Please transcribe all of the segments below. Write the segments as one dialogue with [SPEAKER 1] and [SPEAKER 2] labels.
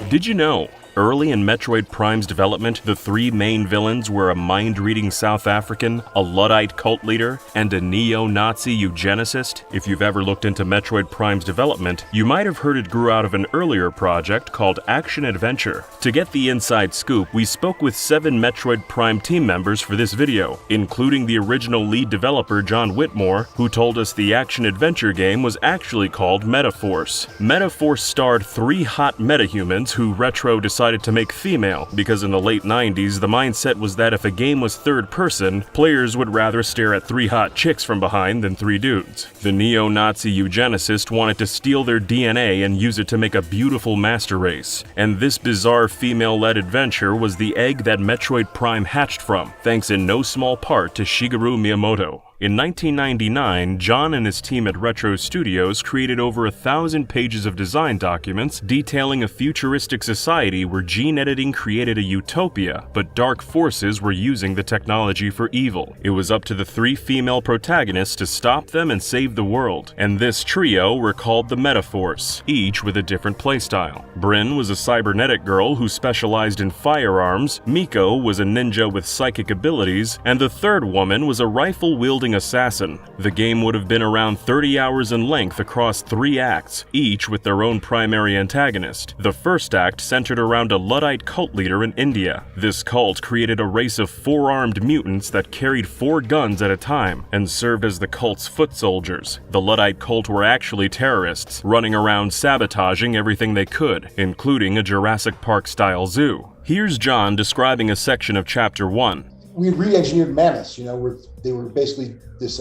[SPEAKER 1] Did you know? Early in Metroid Prime's development, the three main villains were a mind-reading South African, a Luddite cult leader, and a neo-Nazi eugenicist. If you've ever looked into Metroid Prime's development, you might have heard it grew out of an earlier project called Action Adventure. To get the inside scoop, we spoke with 7 Metroid Prime team members for this video, including the original lead developer John Whitmore, who told us the Action Adventure game was actually called Metaforce. Metaforce starred 3 hot metahumans who Retro decided to make female, because in the late 90s the mindset was that if a game was third person, players would rather stare at 3 hot chicks from behind than 3 dudes. The neo-Nazi eugenicist wanted to steal their DNA and use it to make a beautiful master race, and this bizarre female-led adventure was the egg that Metroid Prime hatched from, thanks in no small part to Shigeru Miyamoto. In 1999, John and his team at Retro Studios created over 1,000 pages of design documents detailing a futuristic society where gene editing created a utopia, but dark forces were using the technology for evil. It was up to the 3 female protagonists to stop them and save the world, and this trio were called the Metaforce, each with a different playstyle. Bryn was a cybernetic girl who specialized in firearms, Miko was a ninja with psychic abilities, and the third woman was a rifle-wielding assassin. The game would have been around 30 hours in length across 3 acts, each with their own primary antagonist. The first act centered around a Luddite cult leader in India. This cult created a race of 4-armed mutants that carried 4 guns at a time and served as the cult's foot soldiers. The Luddite cult were actually terrorists, running around sabotaging everything they could, including a Jurassic Park-style zoo. Here's John describing a section of Chapter 1.
[SPEAKER 2] We re-engineered mammoths, they were basically this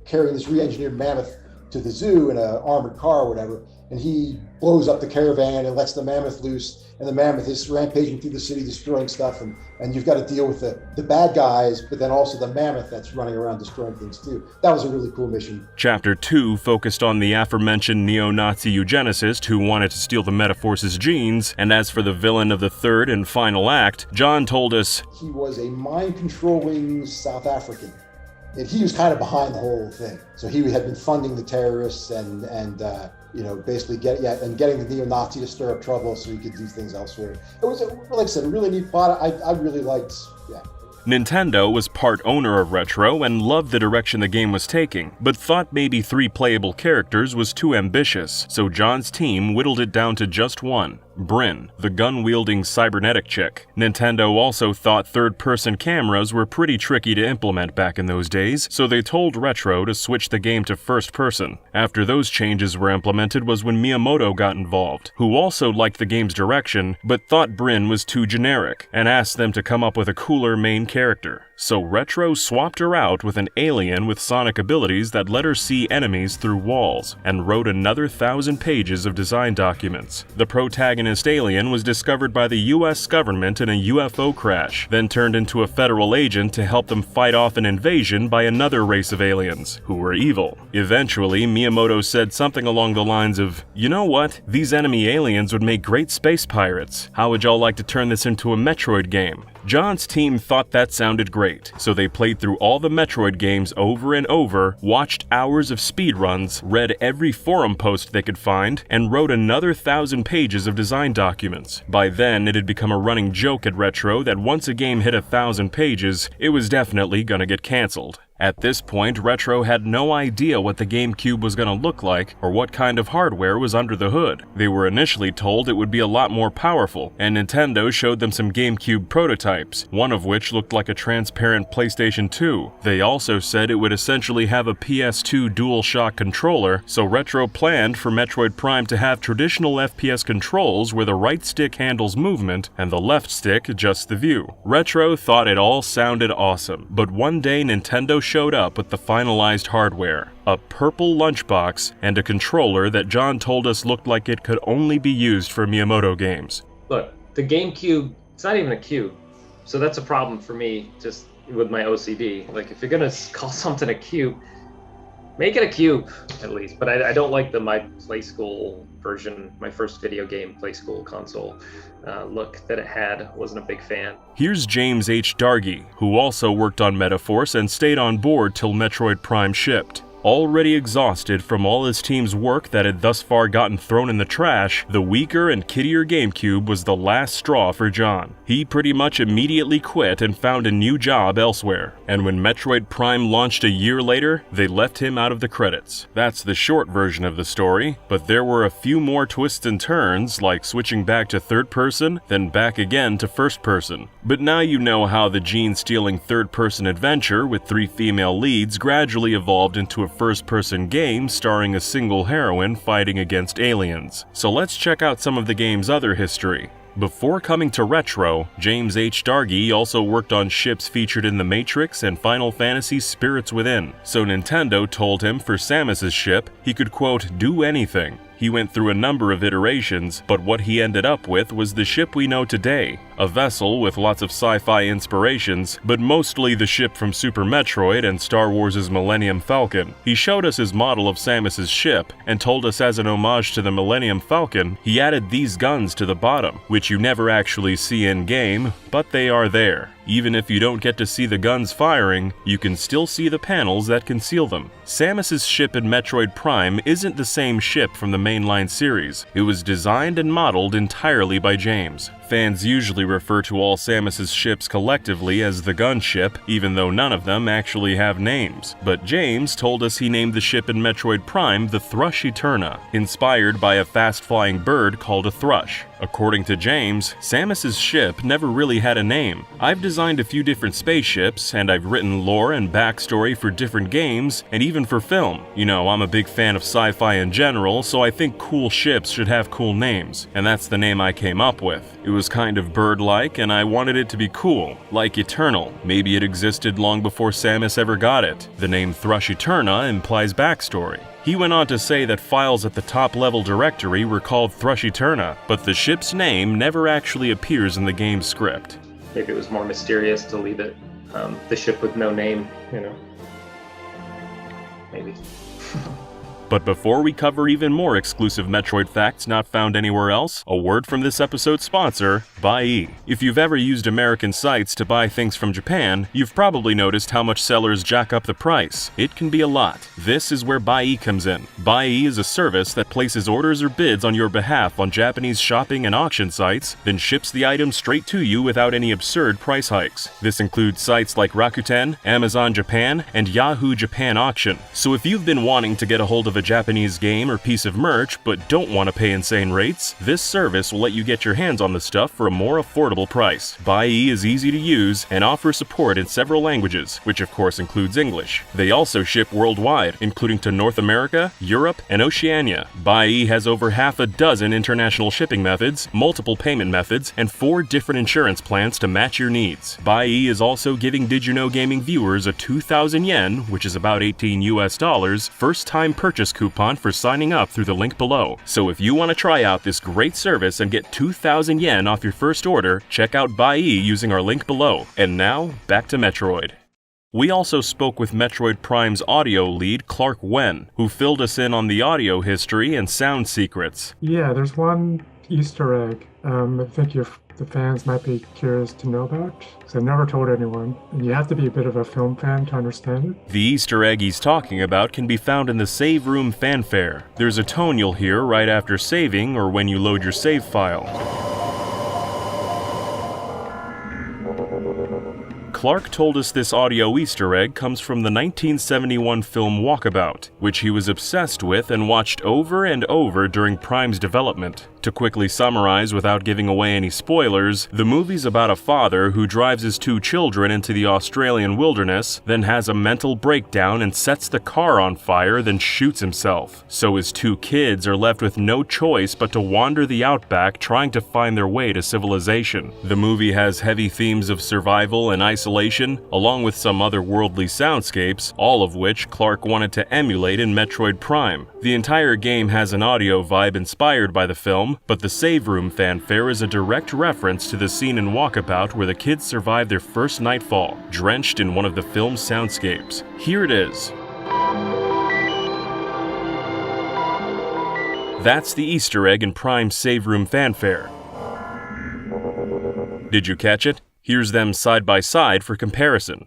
[SPEAKER 2] carrying this re-engineered mammoth to the zoo in an armored car or whatever, and he blows up the caravan and lets the mammoth loose, and the mammoth is rampaging through the city destroying stuff, and you've got to deal with the bad guys, but then also the mammoth that's running around destroying things too. That was a really cool mission.
[SPEAKER 1] Chapter 2 focused on the aforementioned neo-Nazi eugenicist who wanted to steal the Metaforce's genes, and as for the villain of the third and final act, John told us,
[SPEAKER 2] he was a mind-controlling South African. And he was kind of behind the whole thing. So he had been funding the terrorists and basically getting the neo-Nazi to stir up trouble so he could do things elsewhere. It was, like I said, a really neat plot. I really liked, yeah.
[SPEAKER 1] Nintendo was part owner of Retro and loved the direction the game was taking, but thought maybe 3 playable characters was too ambitious, so John's team whittled it down to just 1. Bryn, the gun-wielding cybernetic chick. Nintendo also thought third-person cameras were pretty tricky to implement back in those days, so they told Retro to switch the game to first-person. After those changes were implemented was when Miyamoto got involved, who also liked the game's direction, but thought Bryn was too generic, and asked them to come up with a cooler main character. So Retro swapped her out with an alien with sonic abilities that let her see enemies through walls, and wrote another 1,000 pages of design documents. The protagonist alien was discovered by the US government in a UFO crash, then turned into a federal agent to help them fight off an invasion by another race of aliens, who were evil. Eventually, Miyamoto said something along the lines of, "You know what? These enemy aliens would make great space pirates. How would y'all like to turn this into a Metroid game?" John's team thought that sounded great, so they played through all the Metroid games over and over, watched hours of speedruns, read every forum post they could find, and wrote another 1,000 pages of design documents. By then, it had become a running joke at Retro that once a game hit 1,000 pages, it was definitely gonna get cancelled. At this point, Retro had no idea what the GameCube was going to look like or what kind of hardware was under the hood. They were initially told it would be a lot more powerful, and Nintendo showed them some GameCube prototypes, one of which looked like a transparent PlayStation 2. They also said it would essentially have a PS2 DualShock controller, so Retro planned for Metroid Prime to have traditional FPS controls where the right stick handles movement and the left stick adjusts the view. Retro thought it all sounded awesome, but one day Nintendo showed up with the finalized hardware, a purple lunchbox, and a controller that John told us looked like it could only be used for Miyamoto games.
[SPEAKER 3] Look, the GameCube, it's not even a cube, so that's a problem for me just with my OCD. Like, if you're gonna call something a cube, make it a cube, at least. But I don't like my Play School version, my first video game Play School console look that it had. Wasn't a big fan.
[SPEAKER 1] Here's James H. Dargy, who also worked on Metaforce and stayed on board till Metroid Prime shipped. Already exhausted from all his team's work that had thus far gotten thrown in the trash, the weaker and kiddier GameCube was the last straw for John. He pretty much immediately quit and found a new job elsewhere. And when Metroid Prime launched a year later, they left him out of the credits. That's the short version of the story, but there were a few more twists and turns, like switching back to third person, then back again to first person. But now you know how the gene-stealing third-person adventure with 3 female leads gradually evolved into a first-person game starring a single heroine fighting against aliens. So let's check out some of the game's other history. Before coming to Retro, James H. Dargy also worked on ships featured in The Matrix and Final Fantasy Spirits Within, so Nintendo told him for Samus's ship, he could quote, do anything. He went through a number of iterations, but what he ended up with was the ship we know today, a vessel with lots of sci-fi inspirations, but mostly the ship from Super Metroid and Star Wars' Millennium Falcon. He showed us his model of Samus's ship, and told us as an homage to the Millennium Falcon, he added these guns to the bottom, which you never actually see in-game, but they are there. Even if you don't get to see the guns firing, you can still see the panels that conceal them. Samus's ship in Metroid Prime isn't the same ship from the mainline series. It was designed and modeled entirely by James. Fans usually refer to all Samus's ships collectively as the gunship, even though none of them actually have names. But James told us he named the ship in Metroid Prime the Thrush Eterna, inspired by a fast-flying bird called a thrush. According to James, Samus's ship never really had a name. I've designed a few different spaceships, and I've written lore and backstory for different games, and even for film. You know, I'm a big fan of sci-fi in general, so I think cool ships should have cool names, and that's the name I came up with. It was kind of bird-like, and I wanted it to be cool, like eternal. Maybe it existed long before Samus ever got it. The name Thrush Eterna implies backstory. He went on to say that files at the top-level directory were called Thrush Eterna, but the ship's name never actually appears in the game's script.
[SPEAKER 3] Maybe it was more mysterious to leave it the ship with no name, you know. Maybe.
[SPEAKER 1] But before we cover even more exclusive Metroid facts not found anywhere else, a word from this episode's sponsor, Buyee. If you've ever used American sites to buy things from Japan, you've probably noticed how much sellers jack up the price. It can be a lot. This is where Buyee comes in. Buyee is a service that places orders or bids on your behalf on Japanese shopping and auction sites, then ships the item straight to you without any absurd price hikes. This includes sites like Rakuten, Amazon Japan, and Yahoo Japan Auction. So if you've been wanting to get a hold of a Japanese game or piece of merch but don't want to pay insane rates, this service will let you get your hands on the stuff for a more affordable price. Buyee is easy to use and offers support in several languages, which of course includes English. They also ship worldwide, including to North America, Europe, and Oceania. Buyee has over half a dozen international shipping methods, multiple payment methods, and 4 different insurance plans to match your needs. Buyee is also giving Did You Know Gaming viewers a 2,000 yen, which is about $18 US, first-time purchase coupon for signing up through the link below. So if you want to try out this great service and get 2,000 yen off your first order, check out Buyee using our link below. And now, back to Metroid. We also spoke with Metroid Prime's audio lead, Clark Wen, who filled us in on the audio history and sound secrets.
[SPEAKER 4] Yeah, there's one Easter egg I think the fans might be curious to know about, because I've never told anyone. And you have to be a bit of a film fan to understand it.
[SPEAKER 1] The Easter egg he's talking about can be found in the save room fanfare. There's a tone you'll hear right after saving or when you load your save file. Clark told us this audio Easter egg comes from the 1971 film Walkabout, which he was obsessed with and watched over and over during Prime's development. To quickly summarize without giving away any spoilers, the movie's about a father who drives his 2 children into the Australian wilderness, then has a mental breakdown and sets the car on fire, then shoots himself. So his 2 kids are left with no choice but to wander the outback trying to find their way to civilization. The movie has heavy themes of survival and isolation, along with some otherworldly soundscapes, all of which Clark wanted to emulate in Metroid Prime. The entire game has an audio vibe inspired by the film, but the save room fanfare is a direct reference to the scene in Walkabout where the kids survive their first nightfall, drenched in one of the film's soundscapes. Here it is. That's the Easter egg in Prime's save room fanfare. Did you catch it? Here's them side by side for comparison.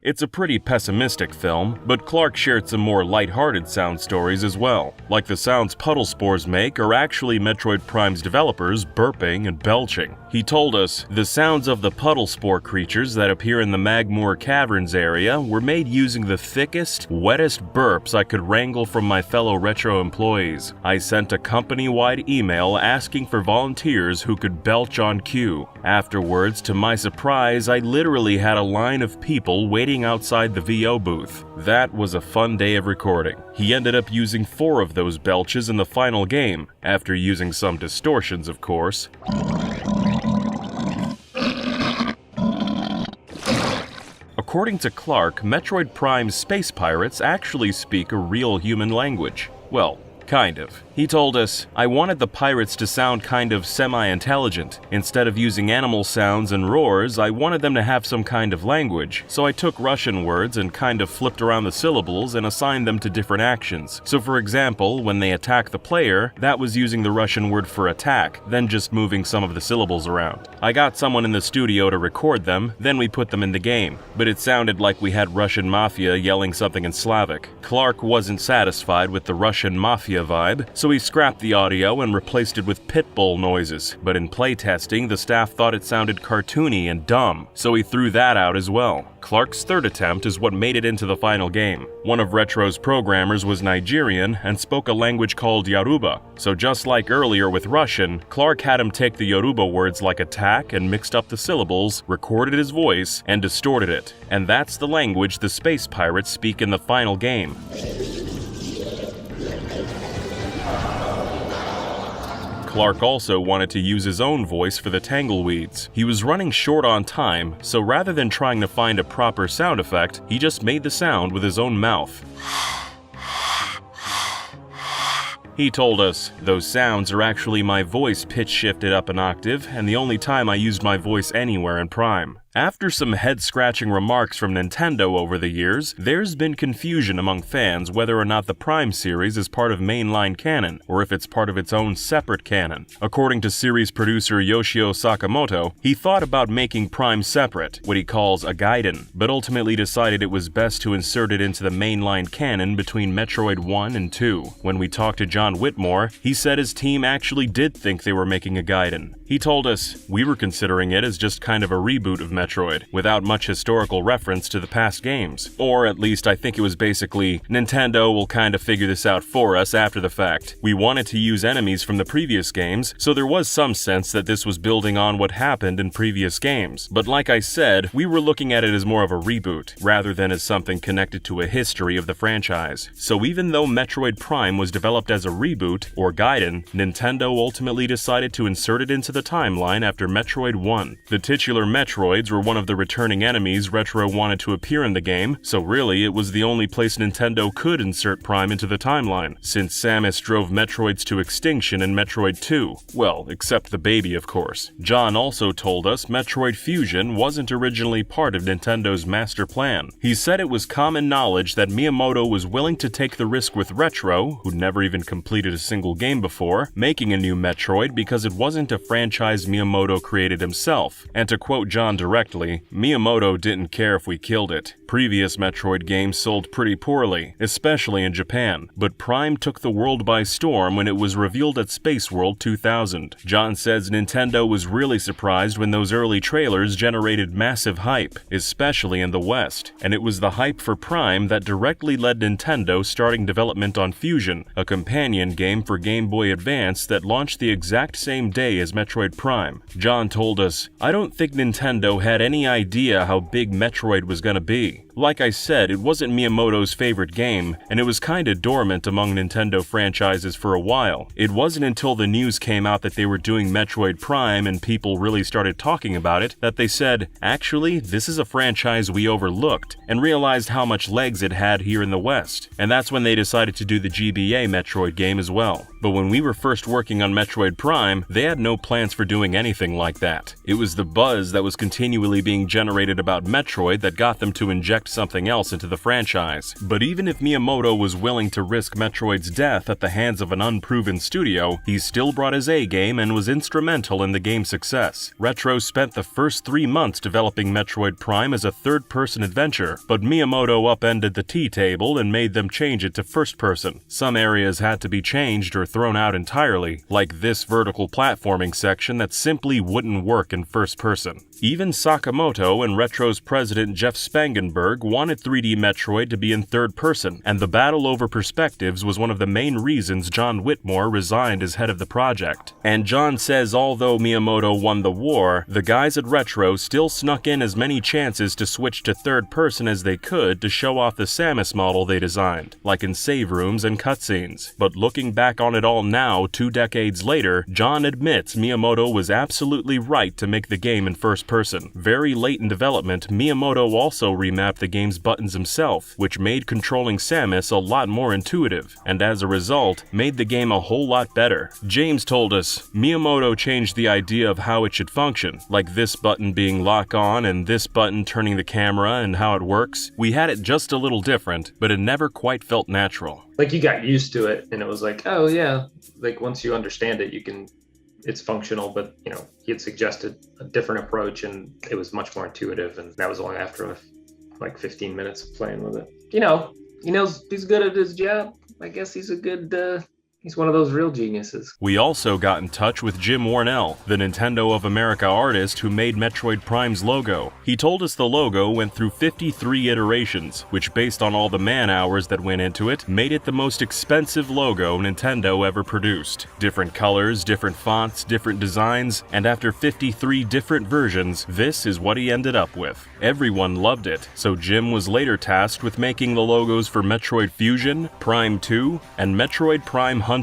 [SPEAKER 1] It's a pretty pessimistic film, but Clark shared some more lighthearted sound stories as well, like the sounds puddle spores make are actually Metroid Prime's developers burping and belching. He told us, the sounds of the puddle spore creatures that appear in the Magmoor Caverns area were made using the thickest, wettest burps I could wrangle from my fellow Retro employees. I sent a company-wide email asking for volunteers who could belch on cue. Afterwards, to my surprise, I literally had a line of people waiting outside the VO booth. That was a fun day of recording. He ended up using 4 of those belches in the final game, after using some distortions, of course. According to Clark, Metroid Prime's space pirates actually speak a real human language. Well, kind of. He told us, I wanted the pirates to sound kind of semi-intelligent. Instead of using animal sounds and roars, I wanted them to have some kind of language. So I took Russian words and kind of flipped around the syllables and assigned them to different actions. So for example, when they attack the player, that was using the Russian word for attack, then just moving some of the syllables around. I got someone in the studio to record them, then we put them in the game. But it sounded like we had Russian mafia yelling something in Slavic. Clark wasn't satisfied with the Russian mafia vibe, so he scrapped the audio and replaced it with pit bull noises, but in playtesting, the staff thought it sounded cartoony and dumb, so he threw that out as well. Clark's third attempt is what made it into the final game. One of Retro's programmers was Nigerian and spoke a language called Yoruba, so just like earlier with Russian, Clark had him take the Yoruba words like attack and mixed up the syllables, recorded his voice, and distorted it. And that's the language the space pirates speak in the final game. Clark also wanted to use his own voice for the Tangleweeds. He was running short on time, so rather than trying to find a proper sound effect, he just made the sound with his own mouth. He told us, those sounds are actually my voice pitch shifted up an octave, and the only time I used my voice anywhere in Prime. After some head-scratching remarks from Nintendo over the years, there's been confusion among fans whether or not the Prime series is part of mainline canon, or if it's part of its own separate canon. According to series producer Yoshio Sakamoto, he thought about making Prime separate, what he calls a Gaiden, but ultimately decided it was best to insert it into the mainline canon between Metroid 1 and 2. When we talked to John Whitmore, he said his team actually did think they were making a Gaiden. He told us, we were considering it as just kind of a reboot of Metroid, without much historical reference to the past games. Or at least I think it was basically, Nintendo will kind of figure this out for us after the fact. We wanted to use enemies from the previous games, so there was some sense that this was building on what happened in previous games. But like I said, we were looking at it as more of a reboot, rather than as something connected to a history of the franchise. So even though Metroid Prime was developed as a reboot, or Gaiden, Nintendo ultimately decided to insert it into the timeline after Metroid 1. The titular Metroids were one of the returning enemies Retro wanted to appear in the game, so really it was the only place Nintendo could insert Prime into the timeline, since Samus drove Metroids to extinction in Metroid 2. Well, except the baby, of course. John also told us Metroid Fusion wasn't originally part of Nintendo's master plan. He said it was common knowledge that Miyamoto was willing to take the risk with Retro, who'd never even completed a single game before, making a new Metroid because it wasn't a franchise Miyamoto created himself. And to quote John directly, Miyamoto didn't care if we killed it. Previous Metroid games sold pretty poorly, especially in Japan, but Prime took the world by storm when it was revealed at Space World 2000. John says Nintendo was really surprised when those early trailers generated massive hype, especially in the West, and it was the hype for Prime that directly led Nintendo starting development on Fusion, a companion game for Game Boy Advance that launched the exact same day as Metroid Prime. John told us, I don't think Nintendo had any idea how big Metroid was gonna be. Like I said, it wasn't Miyamoto's favorite game, and it was kinda dormant among Nintendo franchises for a while. It wasn't until the news came out that they were doing Metroid Prime and people really started talking about it that they said, actually, this is a franchise we overlooked, and realized how much legs it had here in the West. And that's when they decided to do the GBA Metroid game as well. But when we were first working on Metroid Prime, they had no plans for doing anything like that. It was the buzz that was continually being generated about Metroid that got them to enjoy inject something else into the franchise. But even if Miyamoto was willing to risk Metroid's death at the hands of an unproven studio, he still brought his A-game and was instrumental in the game's success. Retro spent the first 3 months developing Metroid Prime as a third-person adventure, but Miyamoto upended the tea table and made them change it to first-person. Some areas had to be changed or thrown out entirely, like this vertical platforming section that simply wouldn't work in first-person. Even Sakamoto and Retro's president Jeff Spangenberg wanted 3D Metroid to be in third person, and the battle over perspectives was one of the main reasons John Whitmore resigned as head of the project. And John says although Miyamoto won the war, the guys at Retro still snuck in as many chances to switch to third person as they could to show off the Samus model they designed, like in save rooms and cutscenes. But looking back on it all now, 2 decades later, John admits Miyamoto was absolutely right to make the game in first person. Very late in development, Miyamoto also remapped the game's buttons himself, which made controlling Samus a lot more intuitive, and as a result, made the game a whole lot better. James told us, Miyamoto changed the idea of how it should function, like this button being lock on and this button turning the camera and how it works. We had it just a little different, but it never quite felt natural.
[SPEAKER 3] Like you got used to it and it was like, oh yeah, like once you understand it, it's functional, but he had suggested a different approach and it was much more intuitive, and that was only after like 15 minutes of playing with it. He knows he's good at his job. I guess he's a good he's one of those real geniuses.
[SPEAKER 1] We also got in touch with Jim Warnell, the Nintendo of America artist who made Metroid Prime's logo. He told us the logo went through 53 iterations, which based on all the man-hours that went into it, made it the most expensive logo Nintendo ever produced. Different colors, different fonts, different designs, and after 53 different versions, this is what he ended up with. Everyone loved it, so Jim was later tasked with making the logos for Metroid Fusion, Prime 2, and Metroid Prime Hunters.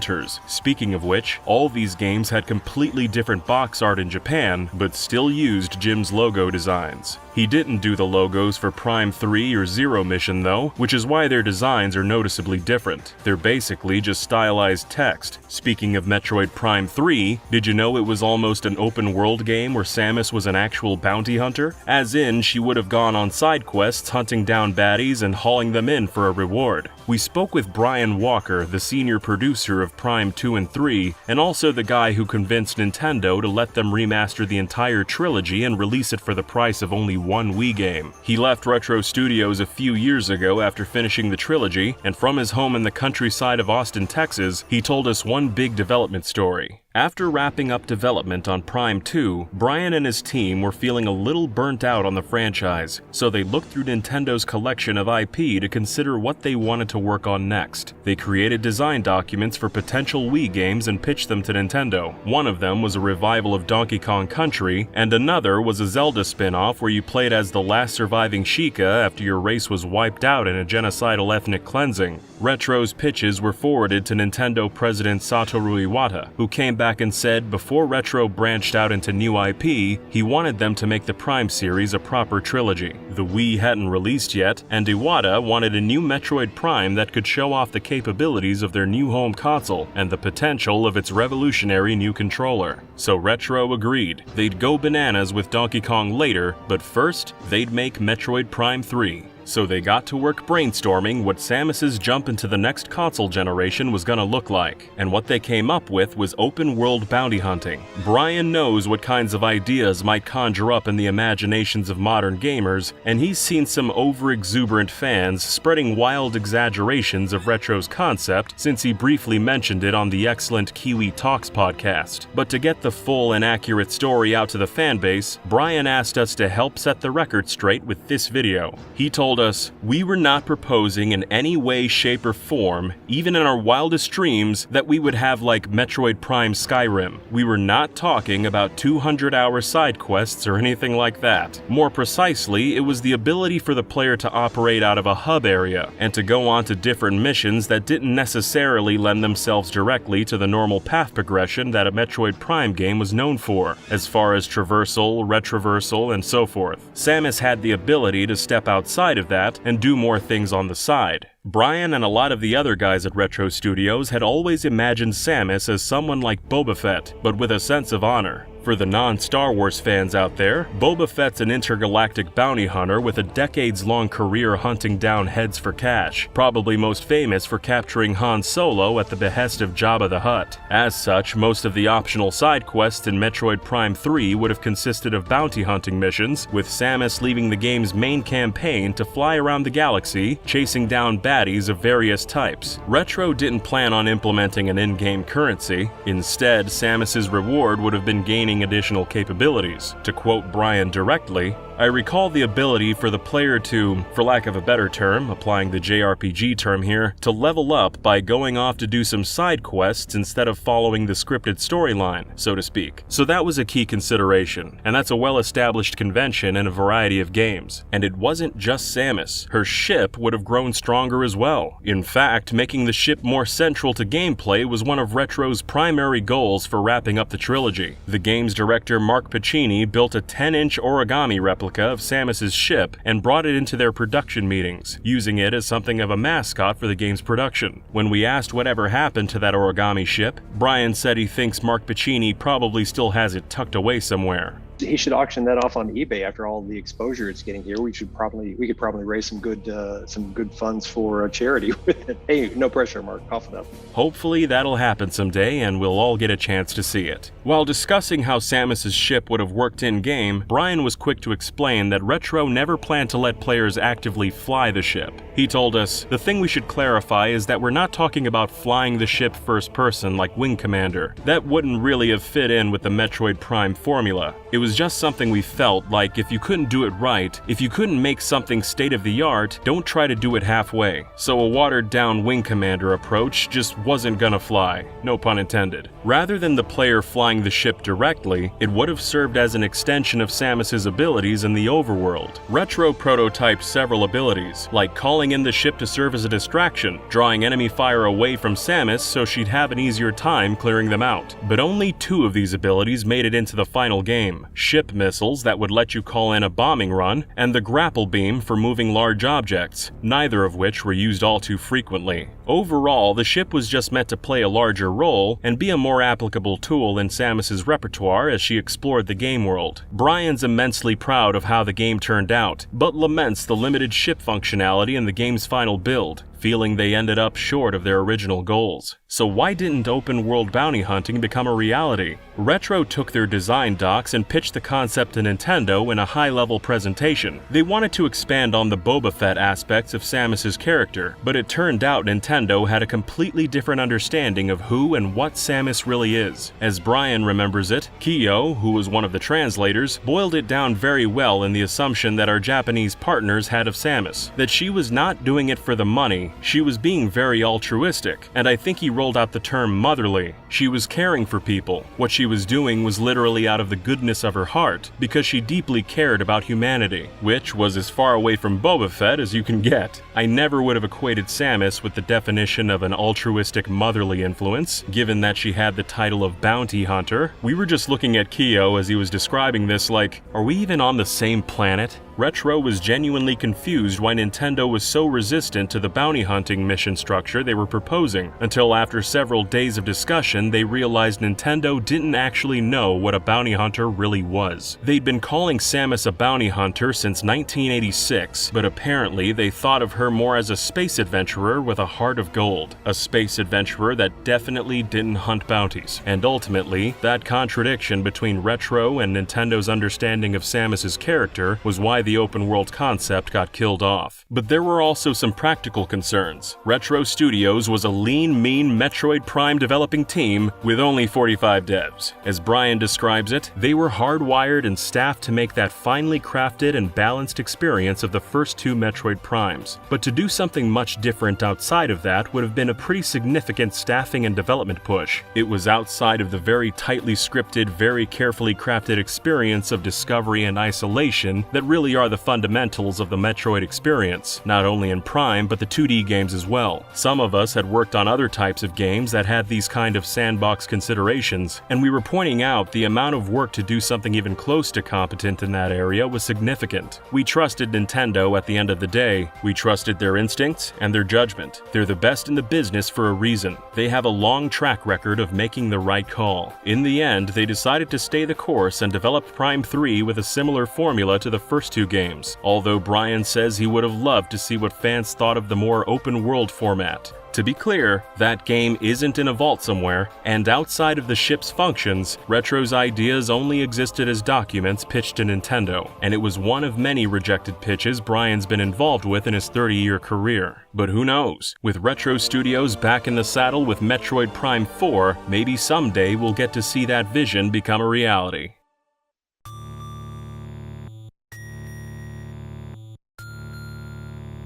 [SPEAKER 1] Speaking of which, all these games had completely different box art in Japan, but still used Jim's logo designs. He didn't do the logos for Prime 3 or Zero Mission though, which is why their designs are noticeably different. They're basically just stylized text. Speaking of Metroid Prime 3, did you know it was almost an open world game where Samus was an actual bounty hunter? As in, she would have gone on side quests hunting down baddies and hauling them in for a reward. We spoke with Brian Walker, the senior producer of Prime 2 and 3, and also the guy who convinced Nintendo to let them remaster the entire trilogy and release it for the price of only one Wii game. He left Retro Studios a few years ago after finishing the trilogy, and from his home in the countryside of Austin, Texas, he told us one big development story. After wrapping up development on Prime 2, Brian and his team were feeling a little burnt out on the franchise, so they looked through Nintendo's collection of IP to consider what they wanted to work on next. They created design documents for potential Wii games and pitched them to Nintendo. One of them was a revival of Donkey Kong Country, and another was a Zelda spin-off where you played as the last surviving Sheikah after your race was wiped out in a genocidal ethnic cleansing. Retro's pitches were forwarded to Nintendo President Satoru Iwata, who came back and said before Retro branched out into new IP, he wanted them to make the Prime series a proper trilogy. The Wii hadn't released yet, and Iwata wanted a new Metroid Prime that could show off the capabilities of their new home console and the potential of its revolutionary new controller. So Retro agreed. They'd go bananas with Donkey Kong later, but first, they'd make Metroid Prime 3. So they got to work brainstorming what Samus's jump into the next console generation was gonna look like, and what they came up with was open-world bounty hunting. Brian knows what kinds of ideas might conjure up in the imaginations of modern gamers, and he's seen some over-exuberant fans spreading wild exaggerations of Retro's concept since he briefly mentioned it on the excellent Kiwi Talks podcast. But to get the full and accurate story out to the fanbase, Brian asked us to help set the record straight with this video. He told us, "We were not proposing in any way, shape, or form, even in our wildest dreams, that we would have like Metroid Prime Skyrim. We were not talking about 200-hour side quests or anything like that. More precisely, it was the ability for the player to operate out of a hub area, and to go on to different missions that didn't necessarily lend themselves directly to the normal path progression that a Metroid Prime game was known for, as far as traversal, retroversal, and so forth. Samus had the ability to step outside of that and do more things on the side. Brian and a lot of the other guys at Retro Studios had always imagined Samus as someone like Boba Fett, but with a sense of honor. For the non-Star Wars fans out there, Boba Fett's an intergalactic bounty hunter with a decades-long career hunting down heads for cash, probably most famous for capturing Han Solo at the behest of Jabba the Hutt. As such, most of the optional side quests in Metroid Prime 3 would have consisted of bounty hunting missions, with Samus leaving the game's main campaign to fly around the galaxy, chasing down baddies of various types. Retro didn't plan on implementing an in-game currency. Instead, Samus's reward would have been gaining additional capabilities. To quote Brian directly, "I recall the ability for the player to, for lack of a better term, applying the JRPG term here, to level up by going off to do some side quests instead of following the scripted storyline, so to speak." So that was a key consideration, and that's a well-established convention in a variety of games. And it wasn't just Samus. Her ship would have grown stronger as well. In fact, making the ship more central to gameplay was one of Retro's primary goals for wrapping up the trilogy. The game's director Mark Pacini built a 10-inch origami replica of Samus's ship and brought it into their production meetings, using it as something of a mascot for the game's production. When we asked whatever happened to that origami ship, Brian said he thinks Mark Pacini probably still has it tucked away somewhere.
[SPEAKER 5] He should auction that off on eBay after all the exposure it's getting here. We could probably raise some good funds for a charity with it. Hey, no pressure, Mark. Cough it up.
[SPEAKER 1] Hopefully that'll happen someday and we'll all get a chance to see it. While discussing how Samus's ship would have worked in-game, Brian was quick to explain that Retro never planned to let players actively fly the ship. He told us, "The thing we should clarify is that we're not talking about flying the ship first person like Wing Commander. That wouldn't really have fit in with the Metroid Prime formula. It was just something we felt like if you couldn't do it right, if you couldn't make something state-of-the-art, don't try to do it halfway. So a watered-down Wing Commander approach just wasn't gonna fly, no pun intended." Rather than the player flying the ship directly, it would have served as an extension of Samus's abilities in the overworld. Retro prototyped several abilities, like calling in the ship to serve as a distraction, drawing enemy fire away from Samus so she'd have an easier time clearing them out. But only 2 of these abilities made it into the final game: ship missiles that would let you call in a bombing run, and the grapple beam for moving large objects, neither of which were used all too frequently. Overall, the ship was just meant to play a larger role and be a more applicable tool in Samus's repertoire as she explored the game world. Brian's immensely proud of how the game turned out, but laments the limited ship functionality in the game's final build, feeling they ended up short of their original goals. So why didn't open-world bounty hunting become a reality? Retro took their design docs and pitched the concept to Nintendo in a high-level presentation. They wanted to expand on the Boba Fett aspects of Samus's character, but it turned out Nintendo had a completely different understanding of who and what Samus really is. As Brian remembers it, Kiyo, who was one of the translators, boiled it down very well in the assumption that our Japanese partners had of Samus, that she was not doing it for the money, she was being very altruistic, and I think he rolled out the term motherly. She was caring for people. What she was doing was literally out of the goodness of her heart, because she deeply cared about humanity, which was as far away from Boba Fett as you can get. I never would have equated Samus with the definition of an altruistic motherly influence, given that she had the title of bounty hunter. We were just looking at Kiyo as he was describing this like, are we even on the same planet? Retro was genuinely confused why Nintendo was so resistant to the bounty hunting mission structure they were proposing, until after several days of discussion they realized Nintendo didn't actually know what a bounty hunter really was. They'd been calling Samus a bounty hunter since 1986, but apparently they thought of her more as a space adventurer with a heart of gold. A space adventurer that definitely didn't hunt bounties. And ultimately, that contradiction between Retro and Nintendo's understanding of Samus's character was why the open world concept got killed off. But there were also some practical concerns. Retro Studios was a lean, mean Metroid Prime developing team with only 45 devs. As Brian describes it, they were hardwired and staffed to make that finely crafted and balanced experience of the first 2 Metroid Primes. But to do something much different outside of that would have been a pretty significant staffing and development push. It was outside of the very tightly scripted, very carefully crafted experience of discovery and isolation that really really are the fundamentals of the Metroid experience, not only in Prime but the 2D games as well. Some of us had worked on other types of games that had these kind of sandbox considerations, and we were pointing out the amount of work to do something even close to competent in that area was significant. We trusted Nintendo at the end of the day. We trusted their instincts and their judgment. They're the best in the business for a reason. They have a long track record of making the right call. In the end, they decided to stay the course and developed Prime 3 with a similar formula to the first two games, although Brian says he would have loved to see what fans thought of the more open-world format. To be clear, that game isn't in a vault somewhere, and outside of the ship's functions, Retro's ideas only existed as documents pitched to Nintendo, and it was one of many rejected pitches Brian's been involved with in his 30-year career. But who knows? With Retro Studios back in the saddle with Metroid Prime 4, maybe someday we'll get to see that vision become a reality.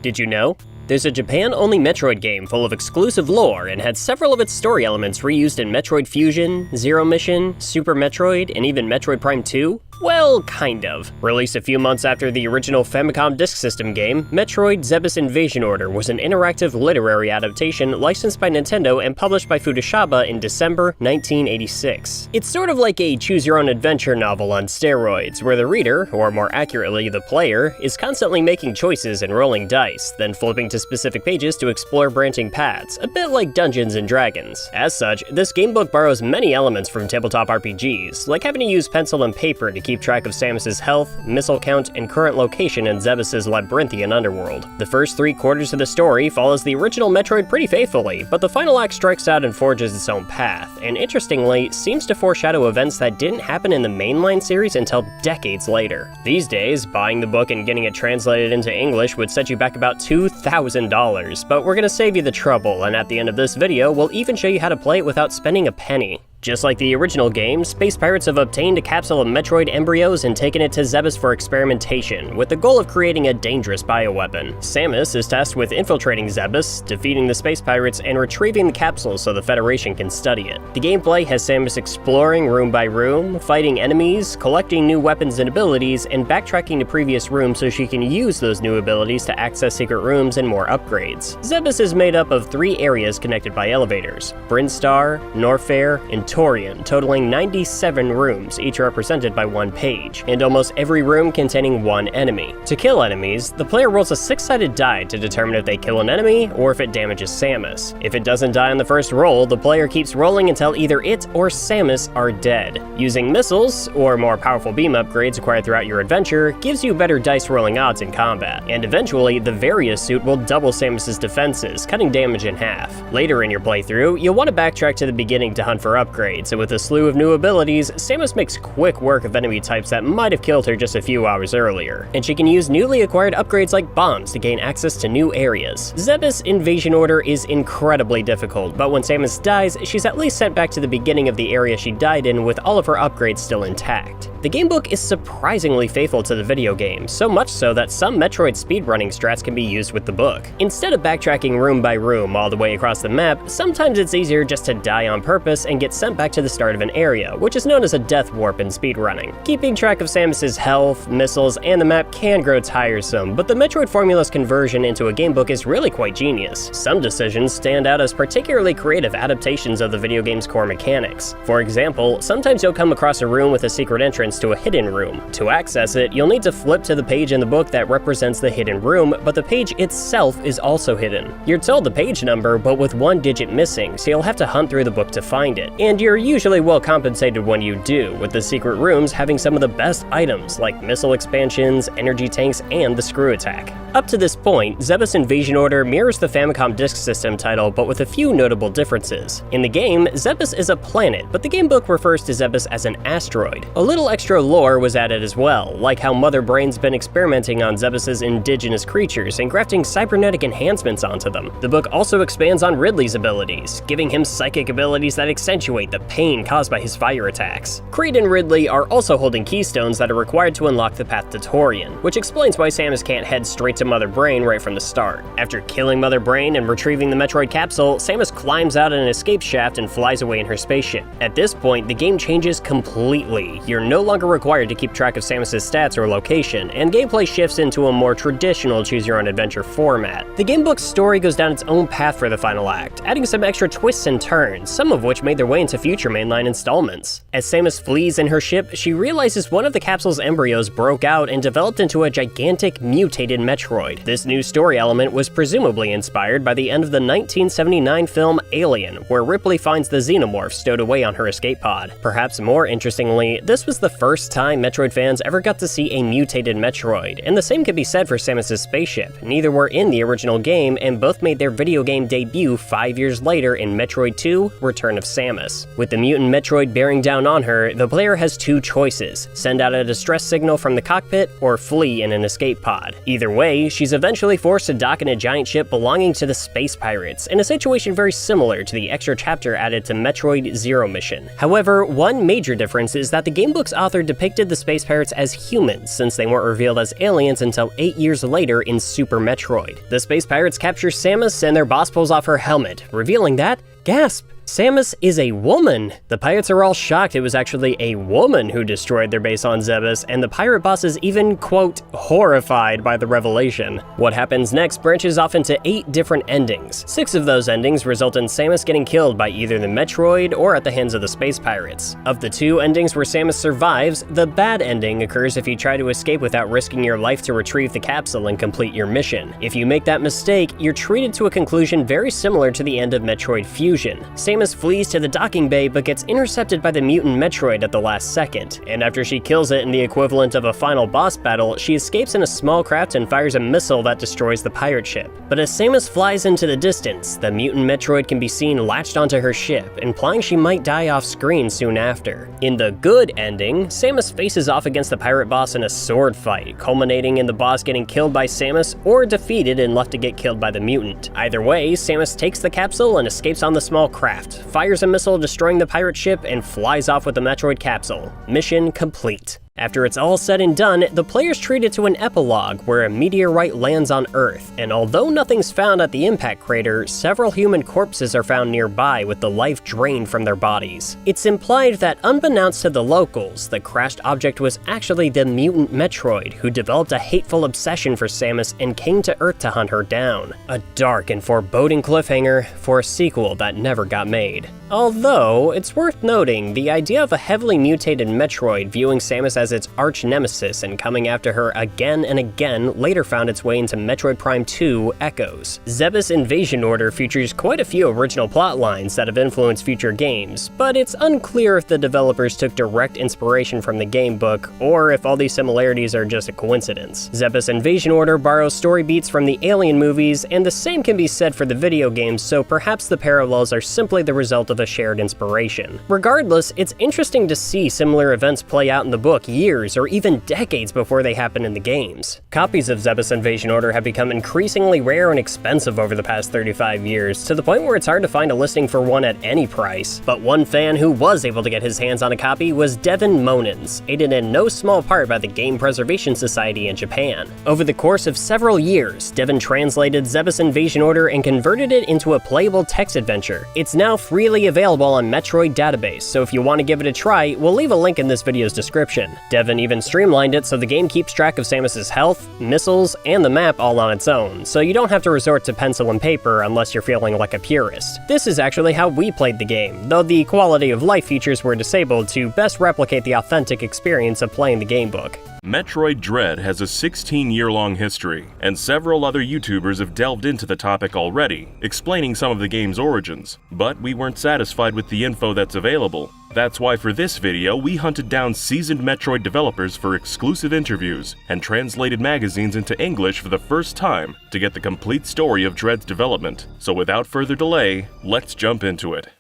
[SPEAKER 6] Did you know? There's a Japan-only Metroid game full of exclusive lore and had several of its story elements reused in Metroid Fusion, Zero Mission, Super Metroid, and even Metroid Prime 2? Well, kind of. Released a few months after the original Famicom Disk System game, Metroid Zebus Invasion Order was an interactive literary adaptation licensed by Nintendo and published by Futushaba in December 1986. It's sort of like a choose-your-own-adventure novel on steroids, where the reader, or more accurately the player, is constantly making choices and rolling dice, then flipping to specific pages to explore branching paths, a bit like Dungeons and Dragons. As such, this gamebook borrows many elements from tabletop RPGs, like having to use pencil and paper to keep track of Samus's health, missile count, and current location in Zebus's labyrinthian underworld. The first 3 quarters of the story follows the original Metroid pretty faithfully, but the final act strikes out and forges its own path, and interestingly, seems to foreshadow events that didn't happen in the mainline series until decades later. These days, buying the book and getting it translated into English would set you back about $2,000, but we're gonna save you the trouble, and at the end of this video, we'll even show you how to play it without spending a penny. Just like the original game, Space Pirates have obtained a capsule of Metroid embryos and taken it to Zebus for experimentation, with the goal of creating a dangerous bioweapon. Samus is tasked with infiltrating Zebus, defeating the Space Pirates, and retrieving the capsule so the Federation can study it. The gameplay has Samus exploring room by room, fighting enemies, collecting new weapons and abilities, and backtracking to previous rooms so she can use those new abilities to access secret rooms and more upgrades. Zebus is made up of 3 areas connected by elevators: Brinstar, Norfair, and Torian, totaling 97 rooms, each represented by 1 page, and almost every room containing 1 enemy. To kill enemies, the player rolls a 6-sided die to determine if they kill an enemy or if it damages Samus. If it doesn't die on the first roll, the player keeps rolling until either it or Samus are dead. Using missiles, or more powerful beam upgrades acquired throughout your adventure, gives you better dice rolling odds in combat, and eventually, the Various suit will double Samus's defenses, cutting damage in half. Later in your playthrough, you'll want to backtrack to the beginning to hunt for upgrades, and with a slew of new abilities, Samus makes quick work of enemy types that might have killed her just a few hours earlier, and she can use newly acquired upgrades like bombs to gain access to new areas. Zebus Invasion Order is incredibly difficult, but when Samus dies, she's at least sent back to the beginning of the area she died in with all of her upgrades still intact. The gamebook is surprisingly faithful to the video game, so much so that some Metroid speedrunning strats can be used with the book. Instead of backtracking room by room all the way across the map, sometimes it's easier just to die on purpose and get sent back to the start of an area, which is known as a death warp in speedrunning. Keeping track of Samus's health, missiles, and the map can grow tiresome, but the Metroid formula's conversion into a gamebook is really quite genius. Some decisions stand out as particularly creative adaptations of the video game's core mechanics. For example, sometimes you'll come across a room with a secret entrance to a hidden room. To access it, you'll need to flip to the page in the book that represents the hidden room, but the page itself is also hidden. You're told the page number, but with 1 digit missing, so you'll have to hunt through the book to find it. And you're usually well compensated when you do, with the secret rooms having some of the best items like missile expansions, energy tanks, and the screw attack. Up to this point, Zebus Invasion Order mirrors the Famicom Disk System title, but with a few notable differences. In the game, Zebus is a planet, but the gamebook refers to Zebus as an asteroid. A little extra lore was added as well, like how Mother Brain's been experimenting on Zebus's indigenous creatures and grafting cybernetic enhancements onto them. The book also expands on Ridley's abilities, giving him psychic abilities that accentuate the pain caused by his fire attacks. Creed and Ridley are also holding keystones that are required to unlock the path to Torian, which explains why Samus can't head straight to Mother Brain right from the start. After killing Mother Brain and retrieving the Metroid capsule, Samus climbs out an escape shaft and flies away in her spaceship. At this point, the game changes completely. You're no longer required to keep track of Samus's stats or location, and gameplay shifts into a more traditional choose-your-own-adventure format. The gamebook's story goes down its own path for the final act, adding some extra twists and turns, some of which made their way into future mainline installments. As Samus flees in her ship, she realizes one of the capsule's embryos broke out and developed into a gigantic, mutated Metroid. This new story element was presumably inspired by the end of the 1979 film Alien, where Ripley finds the xenomorph stowed away on her escape pod. Perhaps more interestingly, this was the first time Metroid fans ever got to see a mutated Metroid, and the same could be said for Samus' spaceship. Neither were in the original game, and both made their video game debut 5 years later in Metroid 2: Return of Samus. With the mutant Metroid bearing down on her, the player has two choices: send out a distress signal from the cockpit, or flee in an escape pod. Either way, she's eventually forced to dock in a giant ship belonging to the Space Pirates, in a situation very similar to the extra chapter added to Metroid Zero Mission. However, one major difference is that the gamebook's author depicted the Space Pirates as humans, since they weren't revealed as aliens until 8 years later in Super Metroid. The Space Pirates capture Samus and their boss pulls off her helmet, revealing that, gasp, Samus is a woman! The pirates are all shocked it was actually a woman who destroyed their base on Zebes, and the pirate boss is even, quote, horrified by the revelation. What happens next branches off into 8 different endings. 6 of those endings result in Samus getting killed by either the Metroid or at the hands of the Space Pirates. Of the 2 endings where Samus survives, the bad ending occurs if you try to escape without risking your life to retrieve the capsule and complete your mission. If you make that mistake, you're treated to a conclusion very similar to the end of Metroid Fusion. Samus flees to the docking bay but gets intercepted by the mutant Metroid at the last second, and after she kills it in the equivalent of a final boss battle, she escapes in a small craft and fires a missile that destroys the pirate ship. But as Samus flies into the distance, the mutant Metroid can be seen latched onto her ship, implying she might die off screen soon after. In the good ending, Samus faces off against the pirate boss in a sword fight, culminating in the boss getting killed by Samus or defeated and left to get killed by the mutant. Either way, Samus takes the capsule and escapes on the small craft, fires a missile destroying the pirate ship, and flies off with the Metroid capsule. Mission complete. After it's all said and done, the player's treated to an epilogue where a meteorite lands on Earth, and although nothing's found at the impact crater, several human corpses are found nearby with the life drained from their bodies. It's implied that unbeknownst to the locals, the crashed object was actually the mutant Metroid, who developed a hateful obsession for Samus and came to Earth to hunt her down. A dark and foreboding cliffhanger for a sequel that never got made. Although, it's worth noting, the idea of a heavily mutated Metroid viewing Samus as its arch-nemesis and coming after her again and again later found its way into Metroid Prime 2 Echoes. Zebes Invasion Order features quite a few original plot lines that have influenced future games, but it's unclear if the developers took direct inspiration from the game book, or if all these similarities are just a coincidence. Zebes Invasion Order borrows story beats from the Alien movies, and the same can be said for the video games, so perhaps the parallels are simply the result of a shared inspiration. Regardless, it's interesting to see similar events play out in the book years or even decades before they happen in the games. Copies of Zebes Invasion Order have become increasingly rare and expensive over the past 35 years, to the point where it's hard to find a listing for one at any price. But one fan who was able to get his hands on a copy was Devin Monins, aided in no small part by the Game Preservation Society in Japan. Over the course of several years, Devin translated Zebes Invasion Order and converted it into a playable text adventure. It's now freely available on Metroid Database, so if you want to give it a try, we'll leave a link in this video's description. Devin even streamlined it so the game keeps track of Samus's health, missiles, and the map all on its own, so you don't have to resort to pencil and paper unless you're feeling like a purist. This is actually how we played the game, though the quality of life features were disabled to best replicate the authentic experience of playing the gamebook.
[SPEAKER 1] Metroid Dread has a 16-year-long history, and several other YouTubers have delved into the topic already, explaining some of the game's origins, but we weren't satisfied with the info that's available. That's why for this video, we hunted down seasoned Metroid developers for exclusive interviews, and translated magazines into English for the first time to get the complete story of Dread's development. So without further delay, let's jump into it.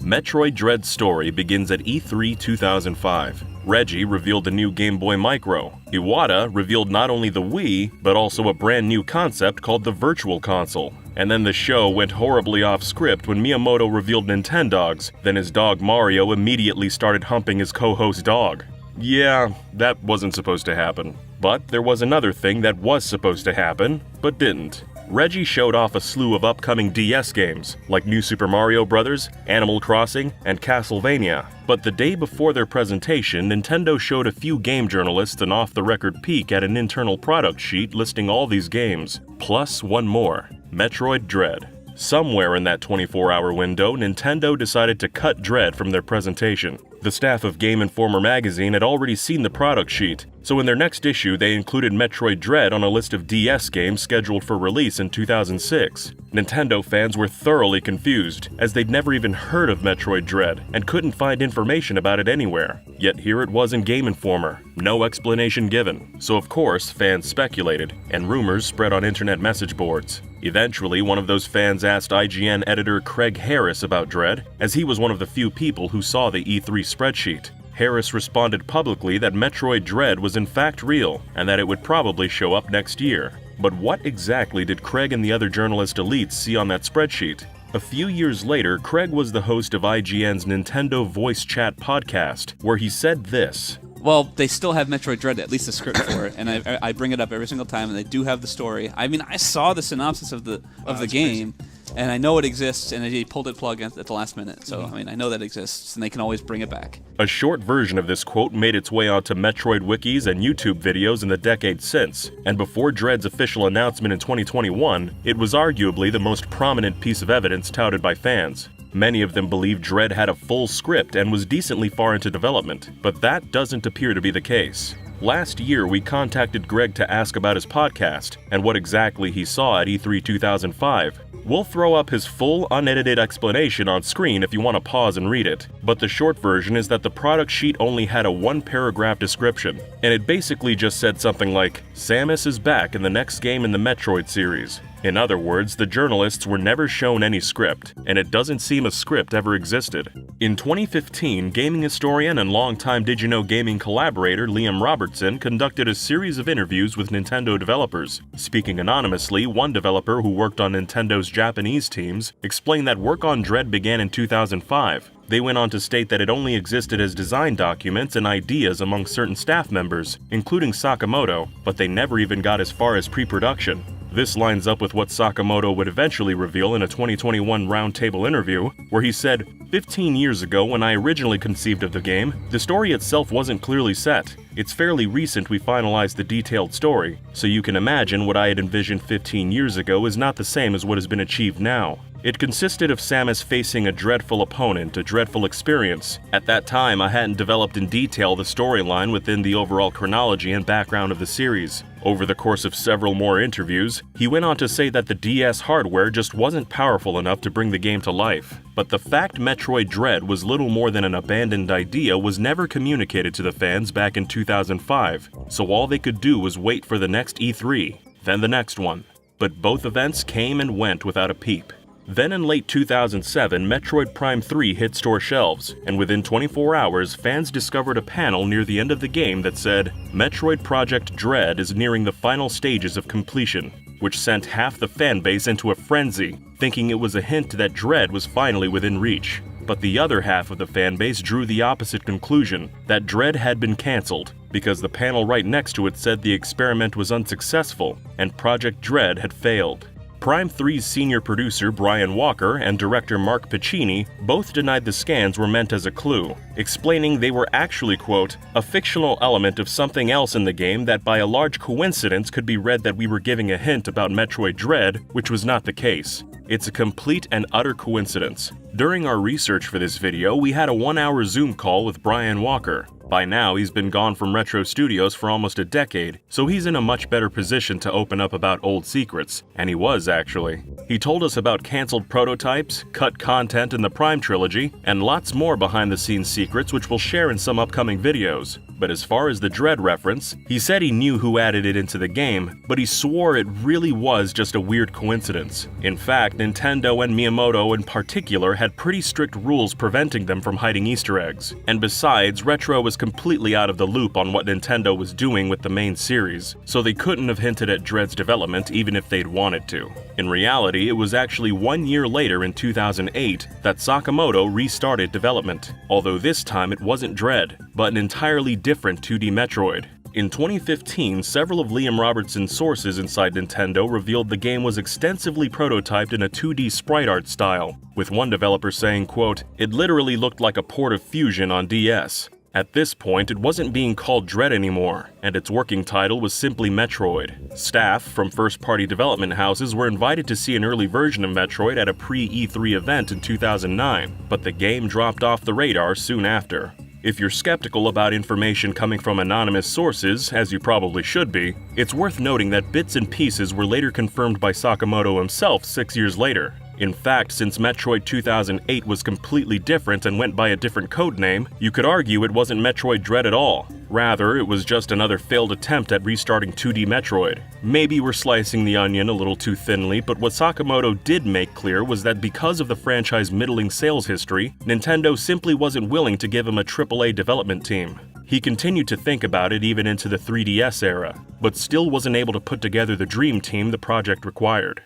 [SPEAKER 1] Metroid Dread's story begins at E3 2005. Reggie revealed the new Game Boy Micro. Iwata revealed not only the Wii, but also a brand new concept called the Virtual Console. And then the show went horribly off script when Miyamoto revealed Nintendogs, then his dog Mario immediately started humping his co-host dog. Yeah, that wasn't supposed to happen. But there was another thing that was supposed to happen, but didn't. Reggie showed off a slew of upcoming DS games, like New Super Mario Bros., Animal Crossing, and Castlevania. But the day before their presentation, Nintendo showed a few game journalists an off-the-record peek at an internal product sheet listing all these games, plus one more, Metroid Dread. Somewhere in that 24-hour window, Nintendo decided to cut Dread from their presentation. The staff of Game Informer magazine had already seen the product sheet, so in their next issue they included Metroid Dread on a list of DS games scheduled for release in 2006. Nintendo fans were thoroughly confused, as they'd never even heard of Metroid Dread and couldn't find information about it anywhere. Yet here it was in Game Informer, no explanation given. So of course, fans speculated, and rumors spread on internet message boards. Eventually, one of those fans asked IGN editor Craig Harris about Dread, as he was one of the few people who saw the E3 spreadsheet. Harris responded publicly that Metroid Dread was in fact real, and that it would probably show up next year. But what exactly did Craig and the other journalist elites see on that spreadsheet? A few years later, Craig was the host of IGN's Nintendo Voice Chat podcast, where he said this.
[SPEAKER 7] Well, they still have Metroid Dread, at least a script for it, and I bring it up every single time, and they do have the story. I mean, I saw the synopsis of the game, and I know it exists, and they pulled it plug at the last minute. So, I mean, I know that exists, and they can always bring it back.
[SPEAKER 1] A short version of this quote made its way onto Metroid wikis and YouTube videos in the decade since, and before Dread's official announcement in 2021, it was arguably the most prominent piece of evidence touted by fans. Many of them believe Dread had a full script and was decently far into development, but that doesn't appear to be the case. Last year, we contacted Greg to ask about his podcast and what exactly he saw at E3 2005. We'll throw up his full, unedited explanation on screen if you want to pause and read it, but the short version is that the product sheet only had a one-paragraph description, and it basically just said something like, Samus is back in the next game in the Metroid series. In other words, the journalists were never shown any script, and it doesn't seem a script ever existed. In 2015, gaming historian and longtime Did You Know Gaming collaborator Liam Robertson conducted a series of interviews with Nintendo developers. Speaking anonymously, one developer who worked on Nintendo's Japanese teams explained that work on Dread began in 2005. They went on to state that it only existed as design documents and ideas among certain staff members, including Sakamoto, but they never even got as far as pre-production. This lines up with what Sakamoto would eventually reveal in a 2021 roundtable interview, where he said, 15 years ago when I originally conceived of the game, the story itself wasn't clearly set. It's fairly recent we finalized the detailed story, so you can imagine what I had envisioned 15 years ago is not the same as what has been achieved now. It consisted of Samus facing a dreadful opponent, a dreadful experience. At that time, I hadn't developed in detail the storyline within the overall chronology and background of the series. Over the course of several more interviews, he went on to say that the DS hardware just wasn't powerful enough to bring the game to life. But the fact Metroid Dread was little more than an abandoned idea was never communicated to the fans back in 2005, so all they could do was wait for the next E3, then the next one. But both events came and went without a peep. Then in late 2007, Metroid Prime 3 hit store shelves, and within 24 hours, fans discovered a panel near the end of the game that said, Metroid Project Dread is nearing the final stages of completion, which sent half the fanbase into a frenzy, thinking it was a hint that Dread was finally within reach. But the other half of the fanbase drew the opposite conclusion, that Dread had been cancelled, because the panel right next to it said the experiment was unsuccessful, and Project Dread had failed. Prime 3's senior producer Brian Walker and director Mark Pacini both denied the scans were meant as a clue, explaining they were actually, quote, a fictional element of something else in the game that by a large coincidence could be read that we were giving a hint about Metroid Dread, which was not the case. It's a complete and utter coincidence. During our research for this video, we had a 1-hour Zoom call with Brian Walker. By now, he's been gone from Retro Studios for almost a decade, so he's in a much better position to open up about old secrets, and he was actually. He told us about cancelled prototypes, cut content in the Prime trilogy, and lots more behind-the-scenes secrets which we'll share in some upcoming videos. But as far as the Dread reference, he said he knew who added it into the game, but he swore it really was just a weird coincidence. In fact, Nintendo and Miyamoto in particular had pretty strict rules preventing them from hiding Easter eggs. And besides, Retro was completely out of the loop on what Nintendo was doing with the main series, so they couldn't have hinted at Dread's development even if they'd wanted to. In reality, it was actually 1 year later in 2008 that Sakamoto restarted development, although this time it wasn't Dread, but an entirely different 2D Metroid. In 2015, several of Liam Robertson's sources inside Nintendo revealed the game was extensively prototyped in a 2D sprite art style, with one developer saying, quote, "It literally looked like a port of Fusion on DS. At this point, it wasn't being called Dread anymore, and its working title was simply Metroid." Staff from first-party development houses were invited to see an early version of Metroid at a pre-E3 event in 2009, but the game dropped off the radar soon after. If you're skeptical about information coming from anonymous sources, as you probably should be, it's worth noting that bits and pieces were later confirmed by Sakamoto himself 6 years later. In fact, since Metroid 2008 was completely different and went by a different codename, you could argue it wasn't Metroid Dread at all. Rather, it was just another failed attempt at restarting 2D Metroid. Maybe we're slicing the onion a little too thinly, but what Sakamoto did make clear was that because of the franchise's middling sales history, Nintendo simply wasn't willing to give him a AAA development team. He continued to think about it even into the 3DS era, but still wasn't able to put together the dream team the project required.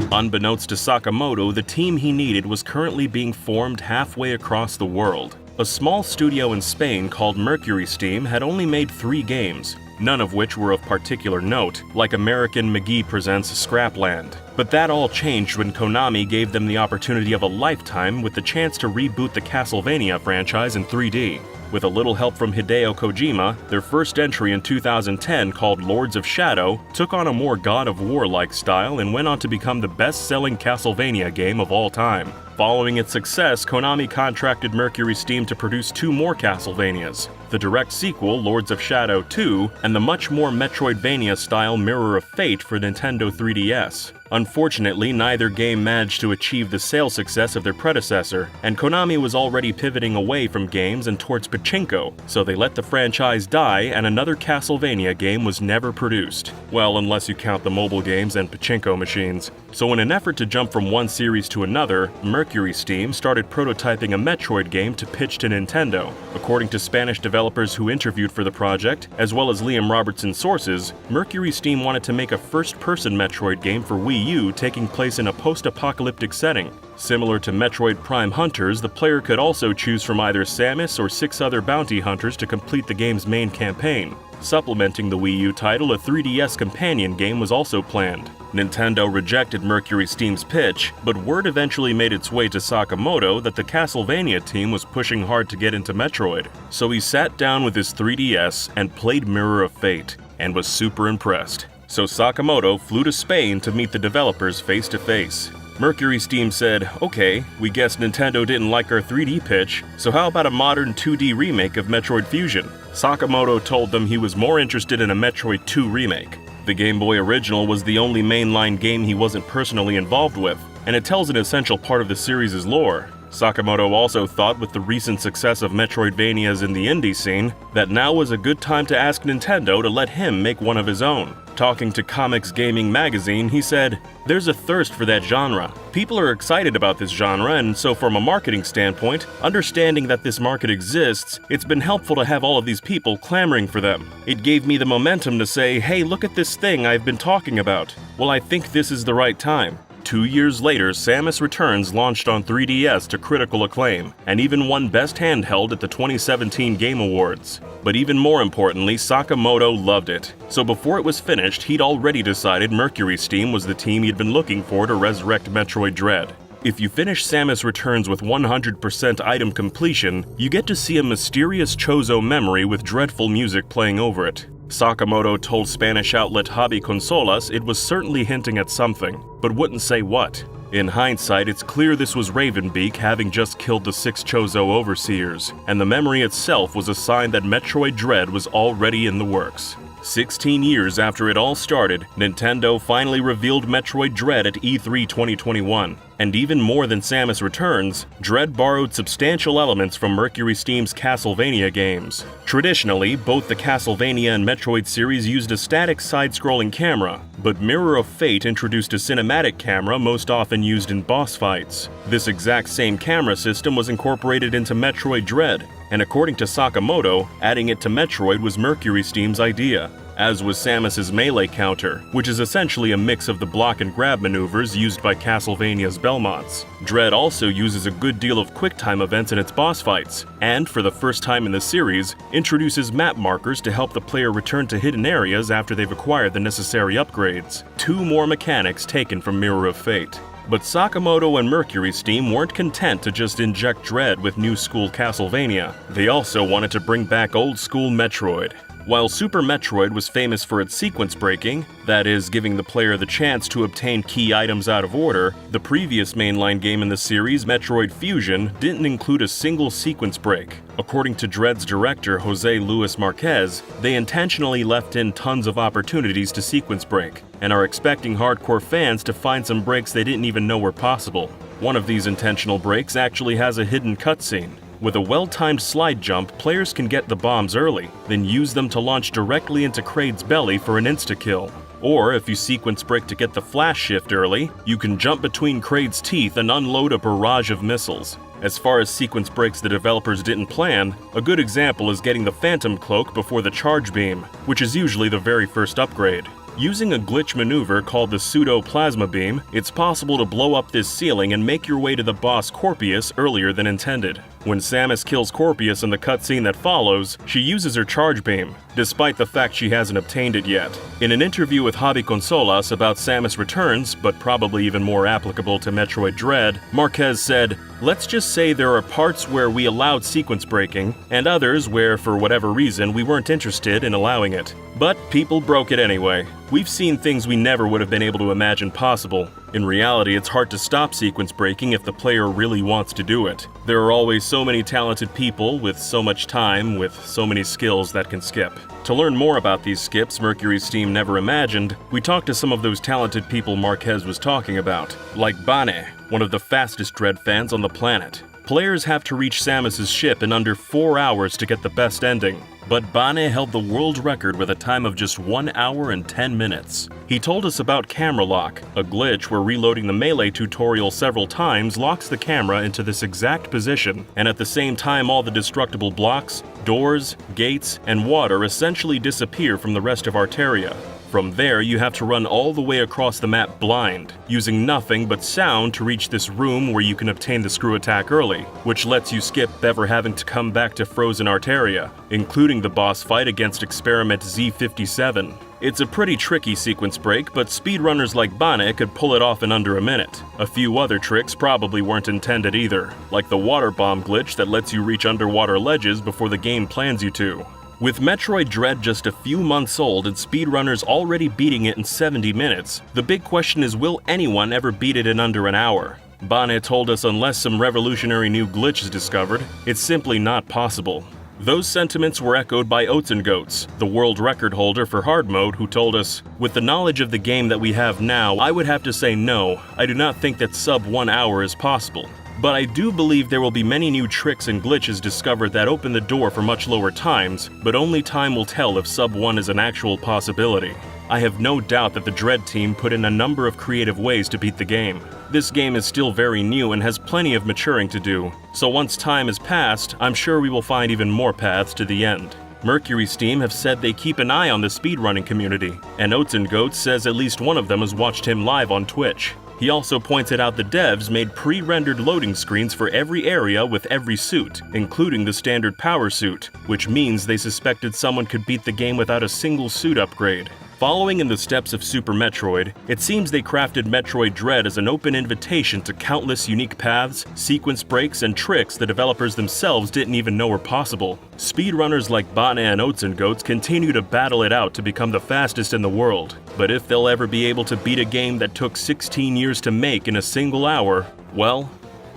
[SPEAKER 1] Unbeknownst to Sakamoto, the team he needed was currently being formed halfway across the world. A small studio in Spain called Mercury Steam had only made 3 games, none of which were of particular note, like American McGee Presents Scrapland. But that all changed when Konami gave them the opportunity of a lifetime with the chance to reboot the Castlevania franchise in 3D. With a little help from Hideo Kojima, their first entry in 2010, called Lords of Shadow, took on a more God of War-like style and went on to become the best-selling Castlevania game of all time. Following its success, Konami contracted Mercury Steam to produce 2 more Castlevanias, the direct sequel, Lords of Shadow 2, and the much more Metroidvania-style Mirror of Fate for Nintendo 3DS. Unfortunately, neither game managed to achieve the sales success of their predecessor, and Konami was already pivoting away from games and towards pachinko, so they let the franchise die and another Castlevania game was never produced. Well, unless you count the mobile games and pachinko machines. So in an effort to jump from one series to another, Mercury Steam started prototyping a Metroid game to pitch to Nintendo. According to Spanish developers who interviewed for the project, as well as Liam Robertson's sources, Mercury Steam wanted to make a first-person Metroid game for Wii U taking place in a post-apocalyptic setting. Similar to Metroid Prime Hunters, the player could also choose from either Samus or 6 other bounty hunters to complete the game's main campaign. Supplementing the Wii U title, a 3DS companion game was also planned. Nintendo rejected Mercury Steam's pitch, but word eventually made its way to Sakamoto that the Castlevania team was pushing hard to get into Metroid. So he sat down with his 3DS and played Mirror of Fate, and was super impressed. So Sakamoto flew to Spain to meet the developers face to face. Mercury Steam said, "Okay, we guess Nintendo didn't like our 3D pitch, so how about a modern 2D remake of Metroid Fusion?" Sakamoto told them he was more interested in a Metroid 2 remake. The Game Boy original was the only mainline game he wasn't personally involved with, and it tells an essential part of the series' lore. Sakamoto also thought, with the recent success of Metroidvanias in the indie scene, that now was a good time to ask Nintendo to let him make one of his own. Talking to Comics Gaming Magazine, he said, "There's a thirst for that genre. People are excited about this genre, and so from a marketing standpoint, understanding that this market exists, it's been helpful to have all of these people clamoring for them. It gave me the momentum to say, hey, look at this thing I've been talking about. Well, I think this is the right time." 2 years later, Samus Returns launched on 3DS to critical acclaim, and even won Best Handheld at the 2017 Game Awards. But even more importantly, Sakamoto loved it. So before it was finished, he'd already decided Mercury Steam was the team he'd been looking for to resurrect Metroid Dread. If you finish Samus Returns with 100% item completion, you get to see a mysterious Chozo memory with dreadful music playing over it. Sakamoto told Spanish outlet Hobby Consolas it was certainly hinting at something, but wouldn't say what. In hindsight, it's clear this was Ravenbeak having just killed the 6 Chozo overseers, and the memory itself was a sign that Metroid Dread was already in the works. 16 years after it all started, Nintendo finally revealed Metroid Dread at E3 2021. And even more than Samus Returns, Dread borrowed substantial elements from Mercury Steam's Castlevania games. Traditionally, both the Castlevania and Metroid series used a static side-scrolling camera, but Mirror of Fate introduced a cinematic camera most often used in boss fights. This exact same camera system was incorporated into Metroid Dread, and according to Sakamoto, adding it to Metroid was Mercury Steam's idea. as was Samus's melee counter, which is essentially a mix of the block and grab maneuvers used by Castlevania's Belmonts. Dread also uses a good deal of quick-time events in its boss fights, and for the first time in the series, introduces map markers to help the player return to hidden areas after they've acquired the necessary upgrades. 2 more mechanics taken from Mirror of Fate. But Sakamoto and Mercury Steam weren't content to just inject Dread with new school Castlevania. They also wanted to bring back old school Metroid. While Super Metroid was famous for its sequence breaking, that is, giving the player the chance to obtain key items out of order, the previous mainline game in the series, Metroid Fusion, didn't include a single sequence break. According to Dread's director, Jose Luis Marquez, they intentionally left in tons of opportunities to sequence break, and are expecting hardcore fans to find some breaks they didn't even know were possible. One of these intentional breaks actually has a hidden cutscene. With a well-timed slide jump, players can get the bombs early, then use them to launch directly into Kraid's belly for an insta-kill. Or, if you sequence break to get the flash shift early, you can jump between Kraid's teeth and unload a barrage of missiles. As far as sequence breaks the developers didn't plan, a good example is getting the Phantom Cloak before the Charge Beam, which is usually the very first upgrade. Using a glitch maneuver called the Pseudo-Plasma Beam, it's possible to blow up this ceiling and make your way to the boss Corpius earlier than intended. When Samus kills Corpius in the cutscene that follows, she uses her Charge Beam, despite the fact she hasn't obtained it yet. In an interview with Hobby Consolas about Samus Returns, but probably even more applicable to Metroid Dread, Marquez said, "Let's just say there are parts where we allowed sequence breaking, and others where, for whatever reason, we weren't interested in allowing it. But people broke it anyway. We've seen things we never would have been able to imagine possible. In reality, it's hard to stop sequence breaking if the player really wants to do it. There are always so many talented people with so much time, with so many skills that can skip." To learn more about these skips Mercury Steam never imagined, we talked to some of those talented people Marquez was talking about, like Bane, one of the fastest Dread fans on the planet. Players have to reach Samus's ship in under 4 hours to get the best ending, but Bane held the world record with a time of just 1 hour and 10 minutes. He told us about camera lock, a glitch where reloading the melee tutorial several times locks the camera into this exact position, and at the same time all the destructible blocks, doors, gates, and water essentially disappear from the rest of Arteria. From there, you have to run all the way across the map blind, using nothing but sound to reach this room where you can obtain the screw attack early, which lets you skip ever having to come back to Frozen Arteria, including the boss fight against Experiment Z57. It's a pretty tricky sequence break, but speedrunners like Bane could pull it off in under a minute. A few other tricks probably weren't intended either, like the water bomb glitch that lets you reach underwater ledges before the game plans you to. With Metroid Dread just a few months old and speedrunners already beating it in 70 minutes, the big question is, will anyone ever beat it in under an hour? Bane told us unless some revolutionary new glitch is discovered, it's simply not possible. Those sentiments were echoed by Oats and Goats, the world record holder for hard mode, who told us, "With the knowledge of the game that we have now, I would have to say no, I do not think that sub 1 hour is possible. But I do believe there will be many new tricks and glitches discovered that open the door for much lower times, but only time will tell if sub 1 is an actual possibility. I have no doubt that the Dread team put in a number of creative ways to beat the game. This game is still very new and has plenty of maturing to do, so once time has passed, I'm sure we will find even more paths to the end." Mercury Steam have said they keep an eye on the speedrunning community, and Oats and Goats says at least one of them has watched him live on Twitch. He also pointed out the devs made pre-rendered loading screens for every area with every suit, including the standard power suit, which means they suspected someone could beat the game without a single suit upgrade. Following in the steps of Super Metroid, it seems they crafted Metroid Dread as an open invitation to countless unique paths, sequence breaks, and tricks the developers themselves didn't even know were possible. Speedrunners like Bane and Oats and Goats continue to battle it out to become the fastest in the world, but if they'll ever be able to beat a game that took 16 years to make in a single hour, well,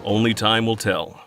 [SPEAKER 1] only time will tell.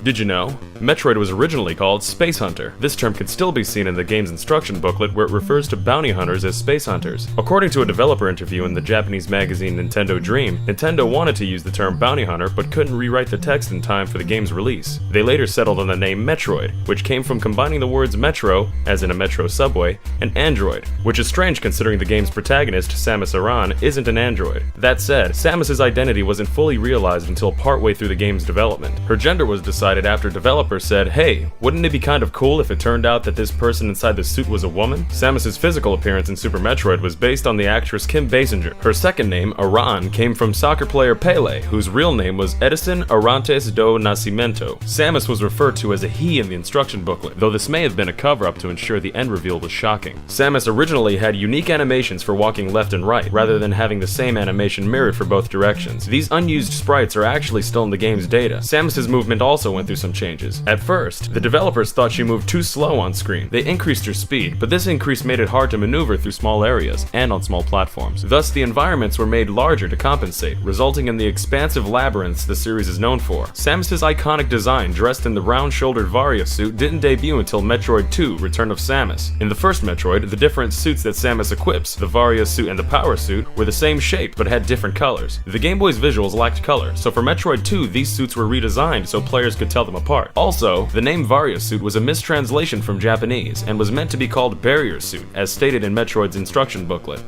[SPEAKER 8] Did you know? Metroid was originally called Space Hunter. This term can still be seen in the game's instruction booklet where it refers to bounty hunters as space hunters. According to a developer interview in the Japanese magazine Nintendo Dream, Nintendo wanted to use the term bounty hunter but couldn't rewrite the text in time for the game's release. They later settled on the name Metroid, which came from combining the words metro, as in a metro subway, and android, which is strange considering the game's protagonist, Samus Aran, isn't an android. That said, Samus's identity wasn't fully realized until partway through the game's development. Her gender was decided after developers developer said, "Hey, wouldn't it be kind of cool if it turned out that this person inside the suit was a woman?" Samus's physical appearance in Super Metroid was based on the actress Kim Basinger. Her second name, Aran, came from soccer player Pele, whose real name was Edison Arantes do Nascimento. Samus was referred to as a he in the instruction booklet, though this may have been a cover-up to ensure the end reveal was shocking. Samus originally had unique animations for walking left and right, rather than having the same animation mirrored for both directions. These unused sprites are actually still in the game's data. Samus's movement also went through some changes. At first, the developers thought she moved too slow on screen. They increased her speed, but this increase made it hard to maneuver through small areas and on small platforms. Thus, the environments were made larger to compensate, resulting in the expansive labyrinths the series is known for. Samus's iconic design, dressed in the round-shouldered Varia suit, didn't debut until Metroid 2: Return of Samus. In the first Metroid, the different suits that Samus equips, the Varia suit and the Power suit, were the same shape but had different colors. The Game Boy's visuals lacked color, so for Metroid 2, these suits were redesigned so players could tell them apart. Also, the name Varia suit was a mistranslation from Japanese and was meant to be called Barrier suit, as stated in Metroid's instruction booklet.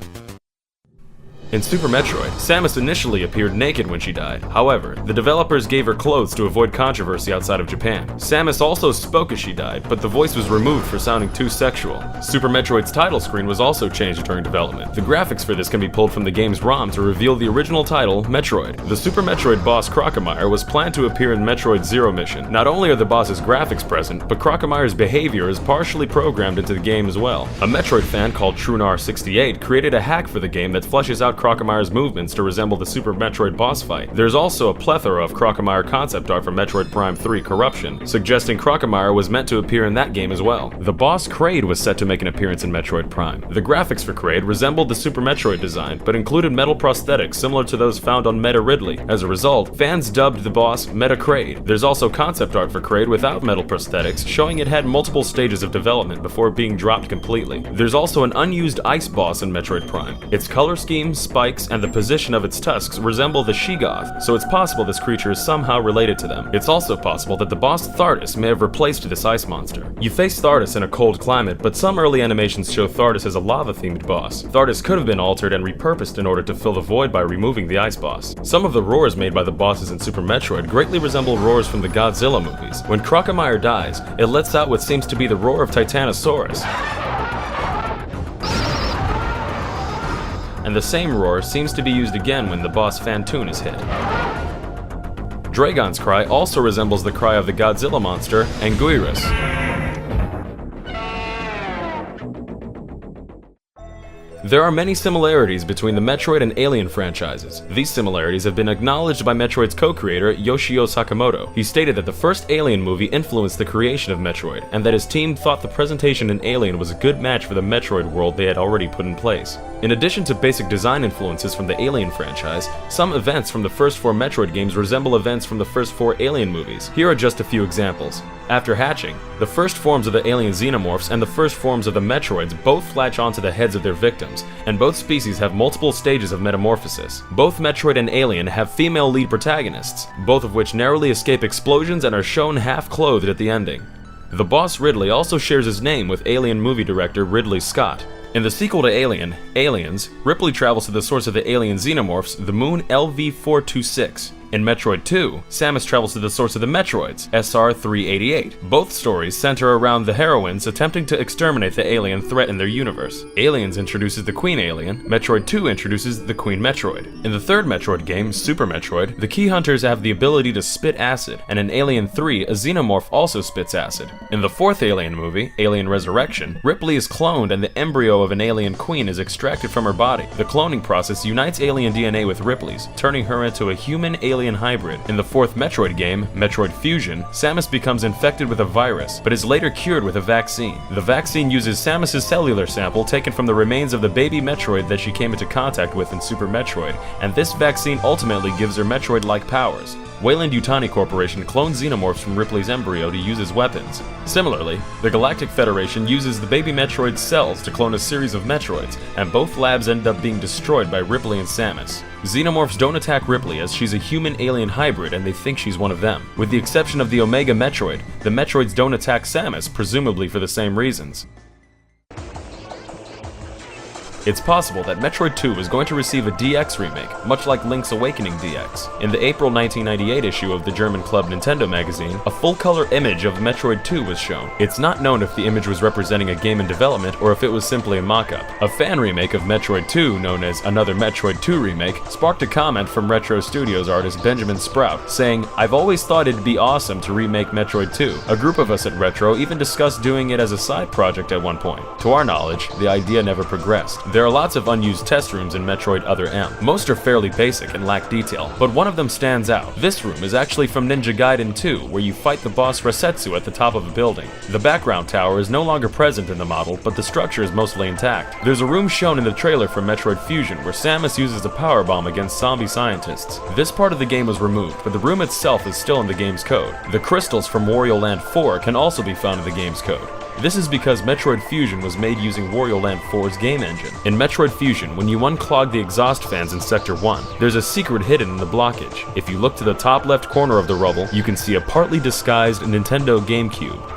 [SPEAKER 8] In Super Metroid, Samus initially appeared naked when she died. However, the developers gave her clothes to avoid controversy outside of Japan. Samus also spoke as she died, but the voice was removed for sounding too sexual. Super Metroid's title screen was also changed during development. The graphics for this can be pulled from the game's ROM to reveal the original title, Metroid. The Super Metroid boss Crocomire was planned to appear in Metroid Zero Mission. Not only are the boss's graphics present, but Crocomire's behavior is partially programmed into the game as well. A Metroid fan called Trunar68 created a hack for the game that fleshes out Crocomire's movements to resemble the Super Metroid boss fight. There's also a plethora of Crocomire concept art from Metroid Prime 3 Corruption, suggesting Crocomire was meant to appear in that game as well. The boss Kraid was set to make an appearance in Metroid Prime. The graphics for Kraid resembled the Super Metroid design, but included metal prosthetics similar to those found on Meta Ridley. As a result, fans dubbed the boss Meta Kraid. There's also concept art for Kraid without metal prosthetics, showing it had multiple stages of development before being dropped completely. There's also an unused ice boss in Metroid Prime. Its color scheme, spikes, and the position of its tusks resemble the Sheegoth, so it's possible this creature is somehow related to them. It's also possible that the boss Thardus may have replaced this ice monster. You face Thardus in a cold climate, but some early animations show Thardus as a lava-themed boss. Thardus could have been altered and repurposed in order to fill the void by removing the ice boss. Some of the roars made by the bosses in Super Metroid greatly resemble roars from the Godzilla movies. When Crocomire dies, it lets out what seems to be the roar of Titanosaurus. And the same roar seems to be used again when the boss Phantoon is hit. Dragon's cry also resembles the cry of the Godzilla monster, Anguirus. There are many similarities between the Metroid and Alien franchises. These similarities have been acknowledged by Metroid's co-creator, Yoshio Sakamoto. He stated that the first Alien movie influenced the creation of Metroid, and that his team thought the presentation in Alien was a good match for the Metroid world they had already put in place. In addition to basic design influences from the Alien franchise, some events from the first 4 Metroid games resemble events from the first 4 Alien movies. Here are just a few examples. After hatching, the first forms of the alien xenomorphs and the first forms of the Metroids both latch onto the heads of their victims, and both species have multiple stages of metamorphosis. Both Metroid and Alien have female lead protagonists, both of which narrowly escape explosions and are shown half-clothed at the ending. The boss Ridley also shares his name with Alien movie director Ridley Scott. In the sequel to Alien, Aliens, Ripley travels to the source of the alien xenomorphs, the moon LV-426. In Metroid 2, Samus travels to the source of the Metroids, SR-388. Both stories center around the heroines attempting to exterminate the alien threat in their universe. Aliens introduces the Queen Alien, Metroid 2 introduces the Queen Metroid. In the third Metroid game, Super Metroid, the Key Hunters have the ability to spit acid, and in Alien 3, a xenomorph also spits acid. In the fourth Alien movie, Alien Resurrection, Ripley is cloned and the embryo of an alien queen is extracted from her body. The cloning process unites alien DNA with Ripley's, turning her into a human alien hybrid. In the fourth Metroid game, Metroid Fusion, Samus becomes infected with a virus, but is later cured with a vaccine. The vaccine uses Samus's cellular sample taken from the remains of the baby Metroid that she came into contact with in Super Metroid, and this vaccine ultimately gives her Metroid-like powers. Wayland Yutani Corporation clones xenomorphs from Ripley's embryo to use as weapons. Similarly, the Galactic Federation uses the baby Metroid's cells to clone a series of Metroids, and both labs end up being destroyed by Ripley and Samus. Xenomorphs don't attack Ripley as she's a human-alien hybrid and they think she's one of them. With the exception of the Omega Metroid, the Metroids don't attack Samus, presumably for the same reasons. It's possible that Metroid 2 is going to receive a DX remake, much like Link's Awakening DX. In the April 1998 issue of the German club Nintendo magazine, a full-color image of Metroid 2 was shown. It's not known if the image was representing a game in development or if it was simply a mock-up. A fan remake of Metroid 2, known as Another Metroid 2 Remake, sparked a comment from Retro Studios artist Benjamin Sprout, saying, "I've always thought it'd be awesome to remake Metroid 2. A group of us at Retro even discussed doing it as a side project at one point. To our knowledge, the idea never progressed. There are lots of unused test rooms in Metroid Other M. Most are fairly basic and lack detail, but one of them stands out. This room is actually from Ninja Gaiden 2, where you fight the boss Resetsu at the top of a building. The background tower is no longer present in the model, but the structure is mostly intact. There's a room shown in the trailer for Metroid Fusion where Samus uses a power bomb against zombie scientists. This part of the game was removed, but the room itself is still in the game's code. The crystals from Wario Land 4 can also be found in the game's code. This is because Metroid Fusion was made using Wario Land 4's game engine. In Metroid Fusion, when you unclog the exhaust fans in Sector 1, there's a secret hidden in the blockage. If you look to the top left corner of the rubble, you can see a partly disguised Nintendo GameCube.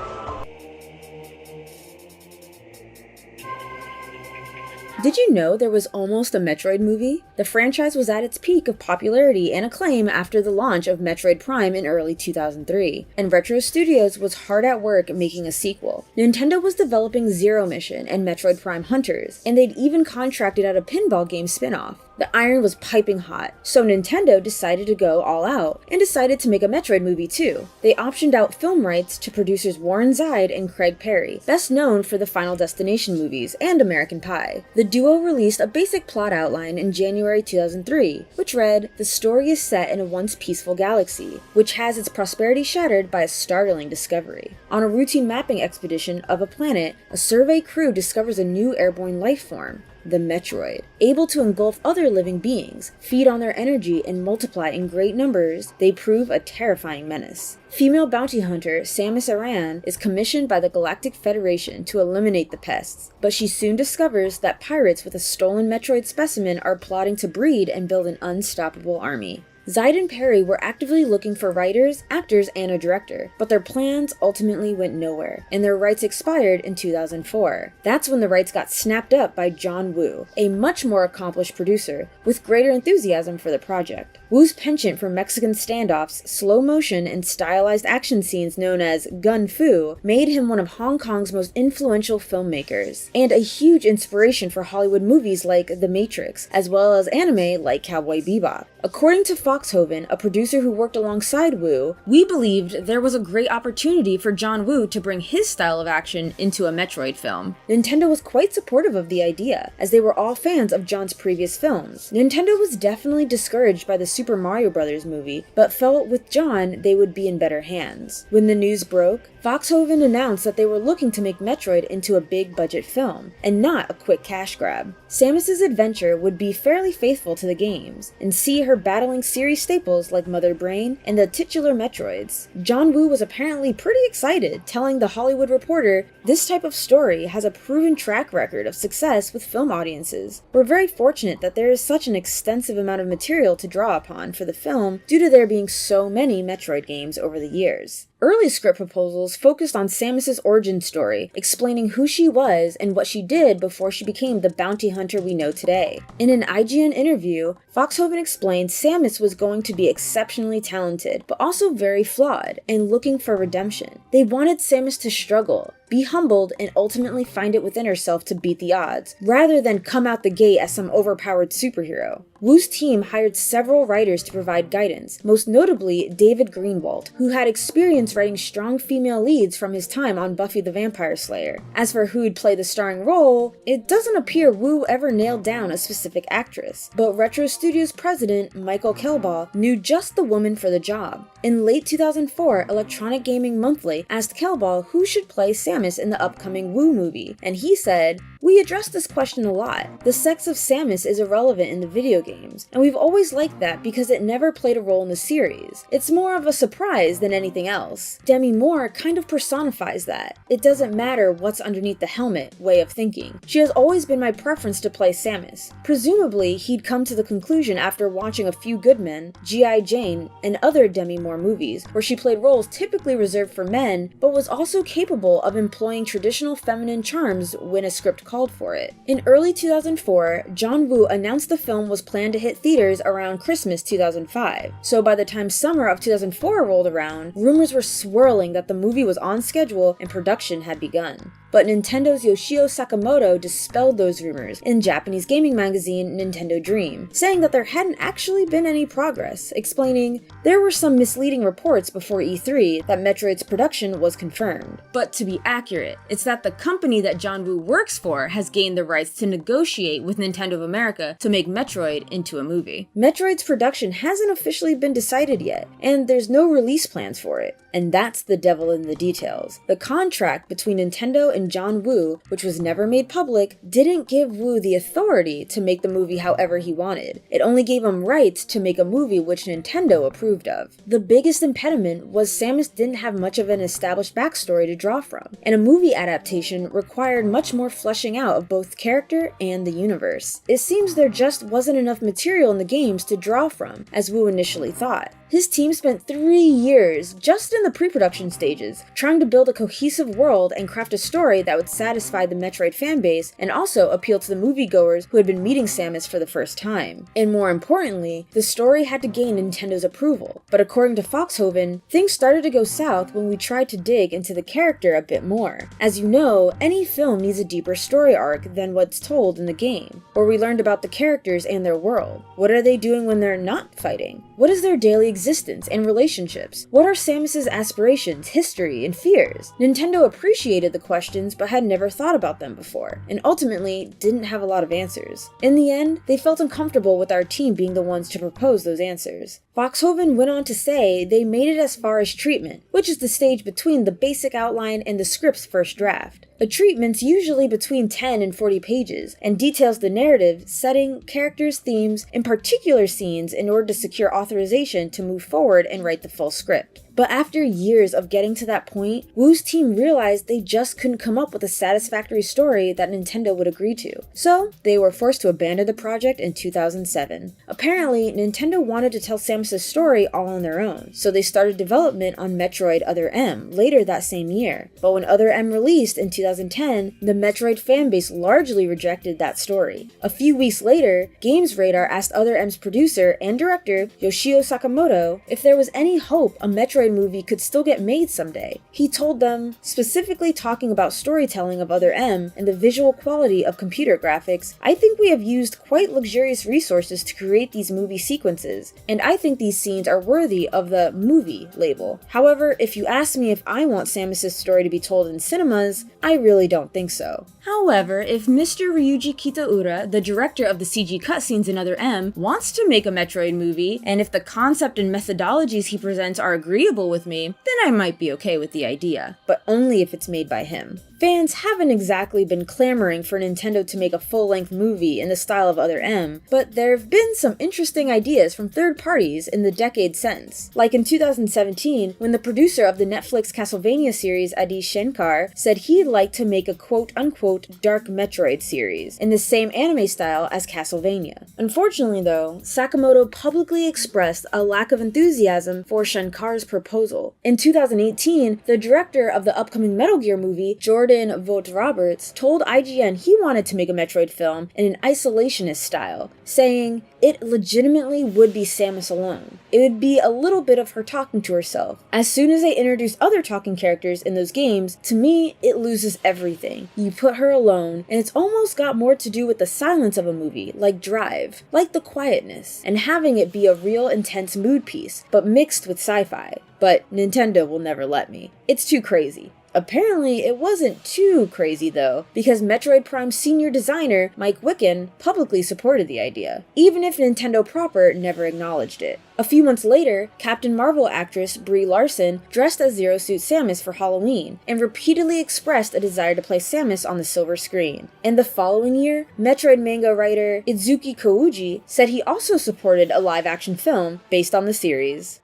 [SPEAKER 9] Did you know there was almost a Metroid movie? The franchise was at its peak of popularity and acclaim after the launch of Metroid Prime in early 2003, and Retro Studios was hard at work making a sequel. Nintendo was developing Zero Mission and Metroid Prime Hunters, and they'd even contracted out a pinball game spin-off. The iron was piping hot, so Nintendo decided to go all out, and decided to make a Metroid movie too. They optioned out film rights to producers Warren Zide and Craig Perry, best known for the Final Destination movies and American Pie. The duo released a basic plot outline in January 2003, which read, "The story is set in a once peaceful galaxy, which has its prosperity shattered by a startling discovery. On a routine mapping expedition of a planet, a survey crew discovers a new airborne life form, the Metroid. Able to engulf other living beings, feed on their energy, and multiply in great numbers, they prove a terrifying menace. Female bounty hunter Samus Aran is commissioned by the Galactic Federation to eliminate the pests, but she soon discovers that pirates with a stolen Metroid specimen are plotting to breed and build an unstoppable army." Zide and Perry were actively looking for writers, actors, and a director, but their plans ultimately went nowhere, and their rights expired in 2004. That's when the rights got snapped up by John Woo, a much more accomplished producer, with greater enthusiasm for the project. Woo's penchant for Mexican standoffs, slow motion, and stylized action scenes known as gun fu made him one of Hong Kong's most influential filmmakers, and a huge inspiration for Hollywood movies like The Matrix, as well as anime like Cowboy Bebop. According to Foxhoven, a producer who worked alongside Woo, "We believed there was a great opportunity for John Woo to bring his style of action into a Metroid film." Nintendo was quite supportive of the idea, as they were all fans of John's previous films. Nintendo was definitely discouraged by the Super Mario Bros. Movie, but felt with John they would be in better hands. When the news broke, Foxhoven announced that they were looking to make Metroid into a big budget film, and not a quick cash grab. Samus's adventure would be fairly faithful to the games, and see her battling series staples like Mother Brain and the titular Metroids. John Woo was apparently pretty excited, telling The Hollywood Reporter, "This type of story has a proven track record of success with film audiences. We're very fortunate that there is such an extensive amount of material to draw upon for the film due to there being so many Metroid games over the years." Early script proposals focused on Samus's origin story, explaining who she was and what she did before she became the bounty hunter we know today. In an IGN interview, Foxhoven explained Samus was going to be exceptionally talented, but also very flawed, and looking for redemption. They wanted Samus to struggle, be humbled, and ultimately find it within herself to beat the odds, rather than come out the gate as some overpowered superhero. Woo's team hired several writers to provide guidance, most notably David Greenwald, who had experience writing strong female leads from his time on Buffy the Vampire Slayer. As for who'd play the starring role, it doesn't appear Woo ever nailed down a specific actress, but Retro Studios president Michael Kelbaugh knew just the woman for the job. In late 2004, Electronic Gaming Monthly asked Kelbaugh who should play Samus in the upcoming Woo movie, and he said, "We addressed this question a lot. The sex of Samus is irrelevant in the video games, and we've always liked that because it never played a role in the series. It's more of a surprise than anything else. Demi Moore kind of personifies that. It doesn't matter what's underneath the helmet way of thinking. She has always been my preference to play Samus." Presumably, he'd come to the conclusion after watching A Few Good Men, G.I. Jane, and other Demi Moore movies, where she played roles typically reserved for men, but was also capable of employing traditional feminine charms when a script called for it. In early 2004, John Woo announced the film was planned to hit theaters around Christmas 2005. So by the time summer of 2004 rolled around, rumors were swirling that the movie was on schedule and production had begun. But Nintendo's Yoshio Sakamoto dispelled those rumors in Japanese gaming magazine Nintendo Dream, saying that there hadn't actually been any progress, explaining, "There were some misleading reports before E3 that Metroid's production was confirmed. But to be accurate, it's that the company that John Woo works for has gained the rights to negotiate with Nintendo of America to make Metroid into a movie. Metroid's production hasn't officially been decided yet, and there's no release plans for it. And that's the devil in the details. The contract between Nintendo and John Woo, which was never made public, didn't give Woo the authority to make the movie however he wanted. It only gave him rights to make a movie which Nintendo approved of. The biggest impediment was Samus didn't have much of an established backstory to draw from, and a movie adaptation required much more fleshing out of both character and the universe. It seems there just wasn't enough material in the games to draw from, as Woo initially thought. His team spent 3 years, just in the pre-production stages, trying to build a cohesive world and craft a story that would satisfy the Metroid fanbase and also appeal to the moviegoers who had been meeting Samus for the first time. And more importantly, the story had to gain Nintendo's approval. But according to Foxhoven, things started to go south when we tried to dig into the character a bit more. As you know, any film needs a deeper story arc than what's told in the game, where we learned about the characters and their world. What are they doing when they're not fighting? What is their daily existence and relationships? What are Samus's aspirations, history, and fears? Nintendo appreciated the questions but had never thought about them before, and ultimately didn't have a lot of answers. In the end, they felt uncomfortable with our team being the ones to propose those answers. Foxhoven went on to say they made it as far as treatment, which is the stage between the basic outline and the script's first draft. A treatment's usually between 10 and 40 pages, and details the narrative, setting, characters, themes, and particular scenes in order to secure authorization to move forward and write the full script. But after years of getting to that point, Woo's team realized they just couldn't come up with a satisfactory story that Nintendo would agree to. So, they were forced to abandon the project in 2007. Apparently, Nintendo wanted to tell Samus' story all on their own, so they started development on Metroid Other M later that same year. But when Other M released in 2010, the Metroid fanbase largely rejected that story. A few weeks later, Games Radar asked Other M's producer and director, Yoshio Sakamoto, if there was any hope a Metroid movie could still get made someday. He told them, specifically talking about storytelling of Other M and the visual quality of computer graphics, "I think we have used quite luxurious resources to create these movie sequences, and I think these scenes are worthy of the movie label. However, if you ask me if I want Samus' story to be told in cinemas, I really don't think so." However, if Mr. Ryuji Kitaura, the director of the CG cutscenes in Other M, wants to make a Metroid movie, and if the concept and methodologies he presents are agreeable with me, then I might be okay with the idea, but only if it's made by him. Fans haven't exactly been clamoring for Nintendo to make a full-length movie in the style of Other M, but there have been some interesting ideas from third parties in the decade since. Like in 2017, when the producer of the Netflix Castlevania series, Adi Shankar, said he'd like to make a quote-unquote Dark Metroid series, in the same anime style as Castlevania. Unfortunately though, Sakamoto publicly expressed a lack of enthusiasm for Shankar's proposal. In 2018, the director of the upcoming Metal Gear movie, Jordan Vogt-Roberts, told IGN he wanted to make a Metroid film in an isolationist style, saying, "It legitimately would be Samus alone. It would be a little bit of her talking to herself. As soon as they introduce other talking characters in those games, to me, it loses everything. You put her alone, and it's almost got more to do with the silence of a movie, like Drive, like the quietness, and having it be a real intense mood piece, but mixed with sci-fi. But Nintendo will never let me. It's too crazy." Apparently, it wasn't too crazy though, because Metroid Prime senior designer Mike Wicken publicly supported the idea, even if Nintendo proper never acknowledged it. A few months later, Captain Marvel actress Brie Larson dressed as Zero Suit Samus for Halloween, and repeatedly expressed a desire to play Samus on the silver screen. And the following year, Metroid manga writer Itsuki Kouji said he also supported a live-action film based on the series.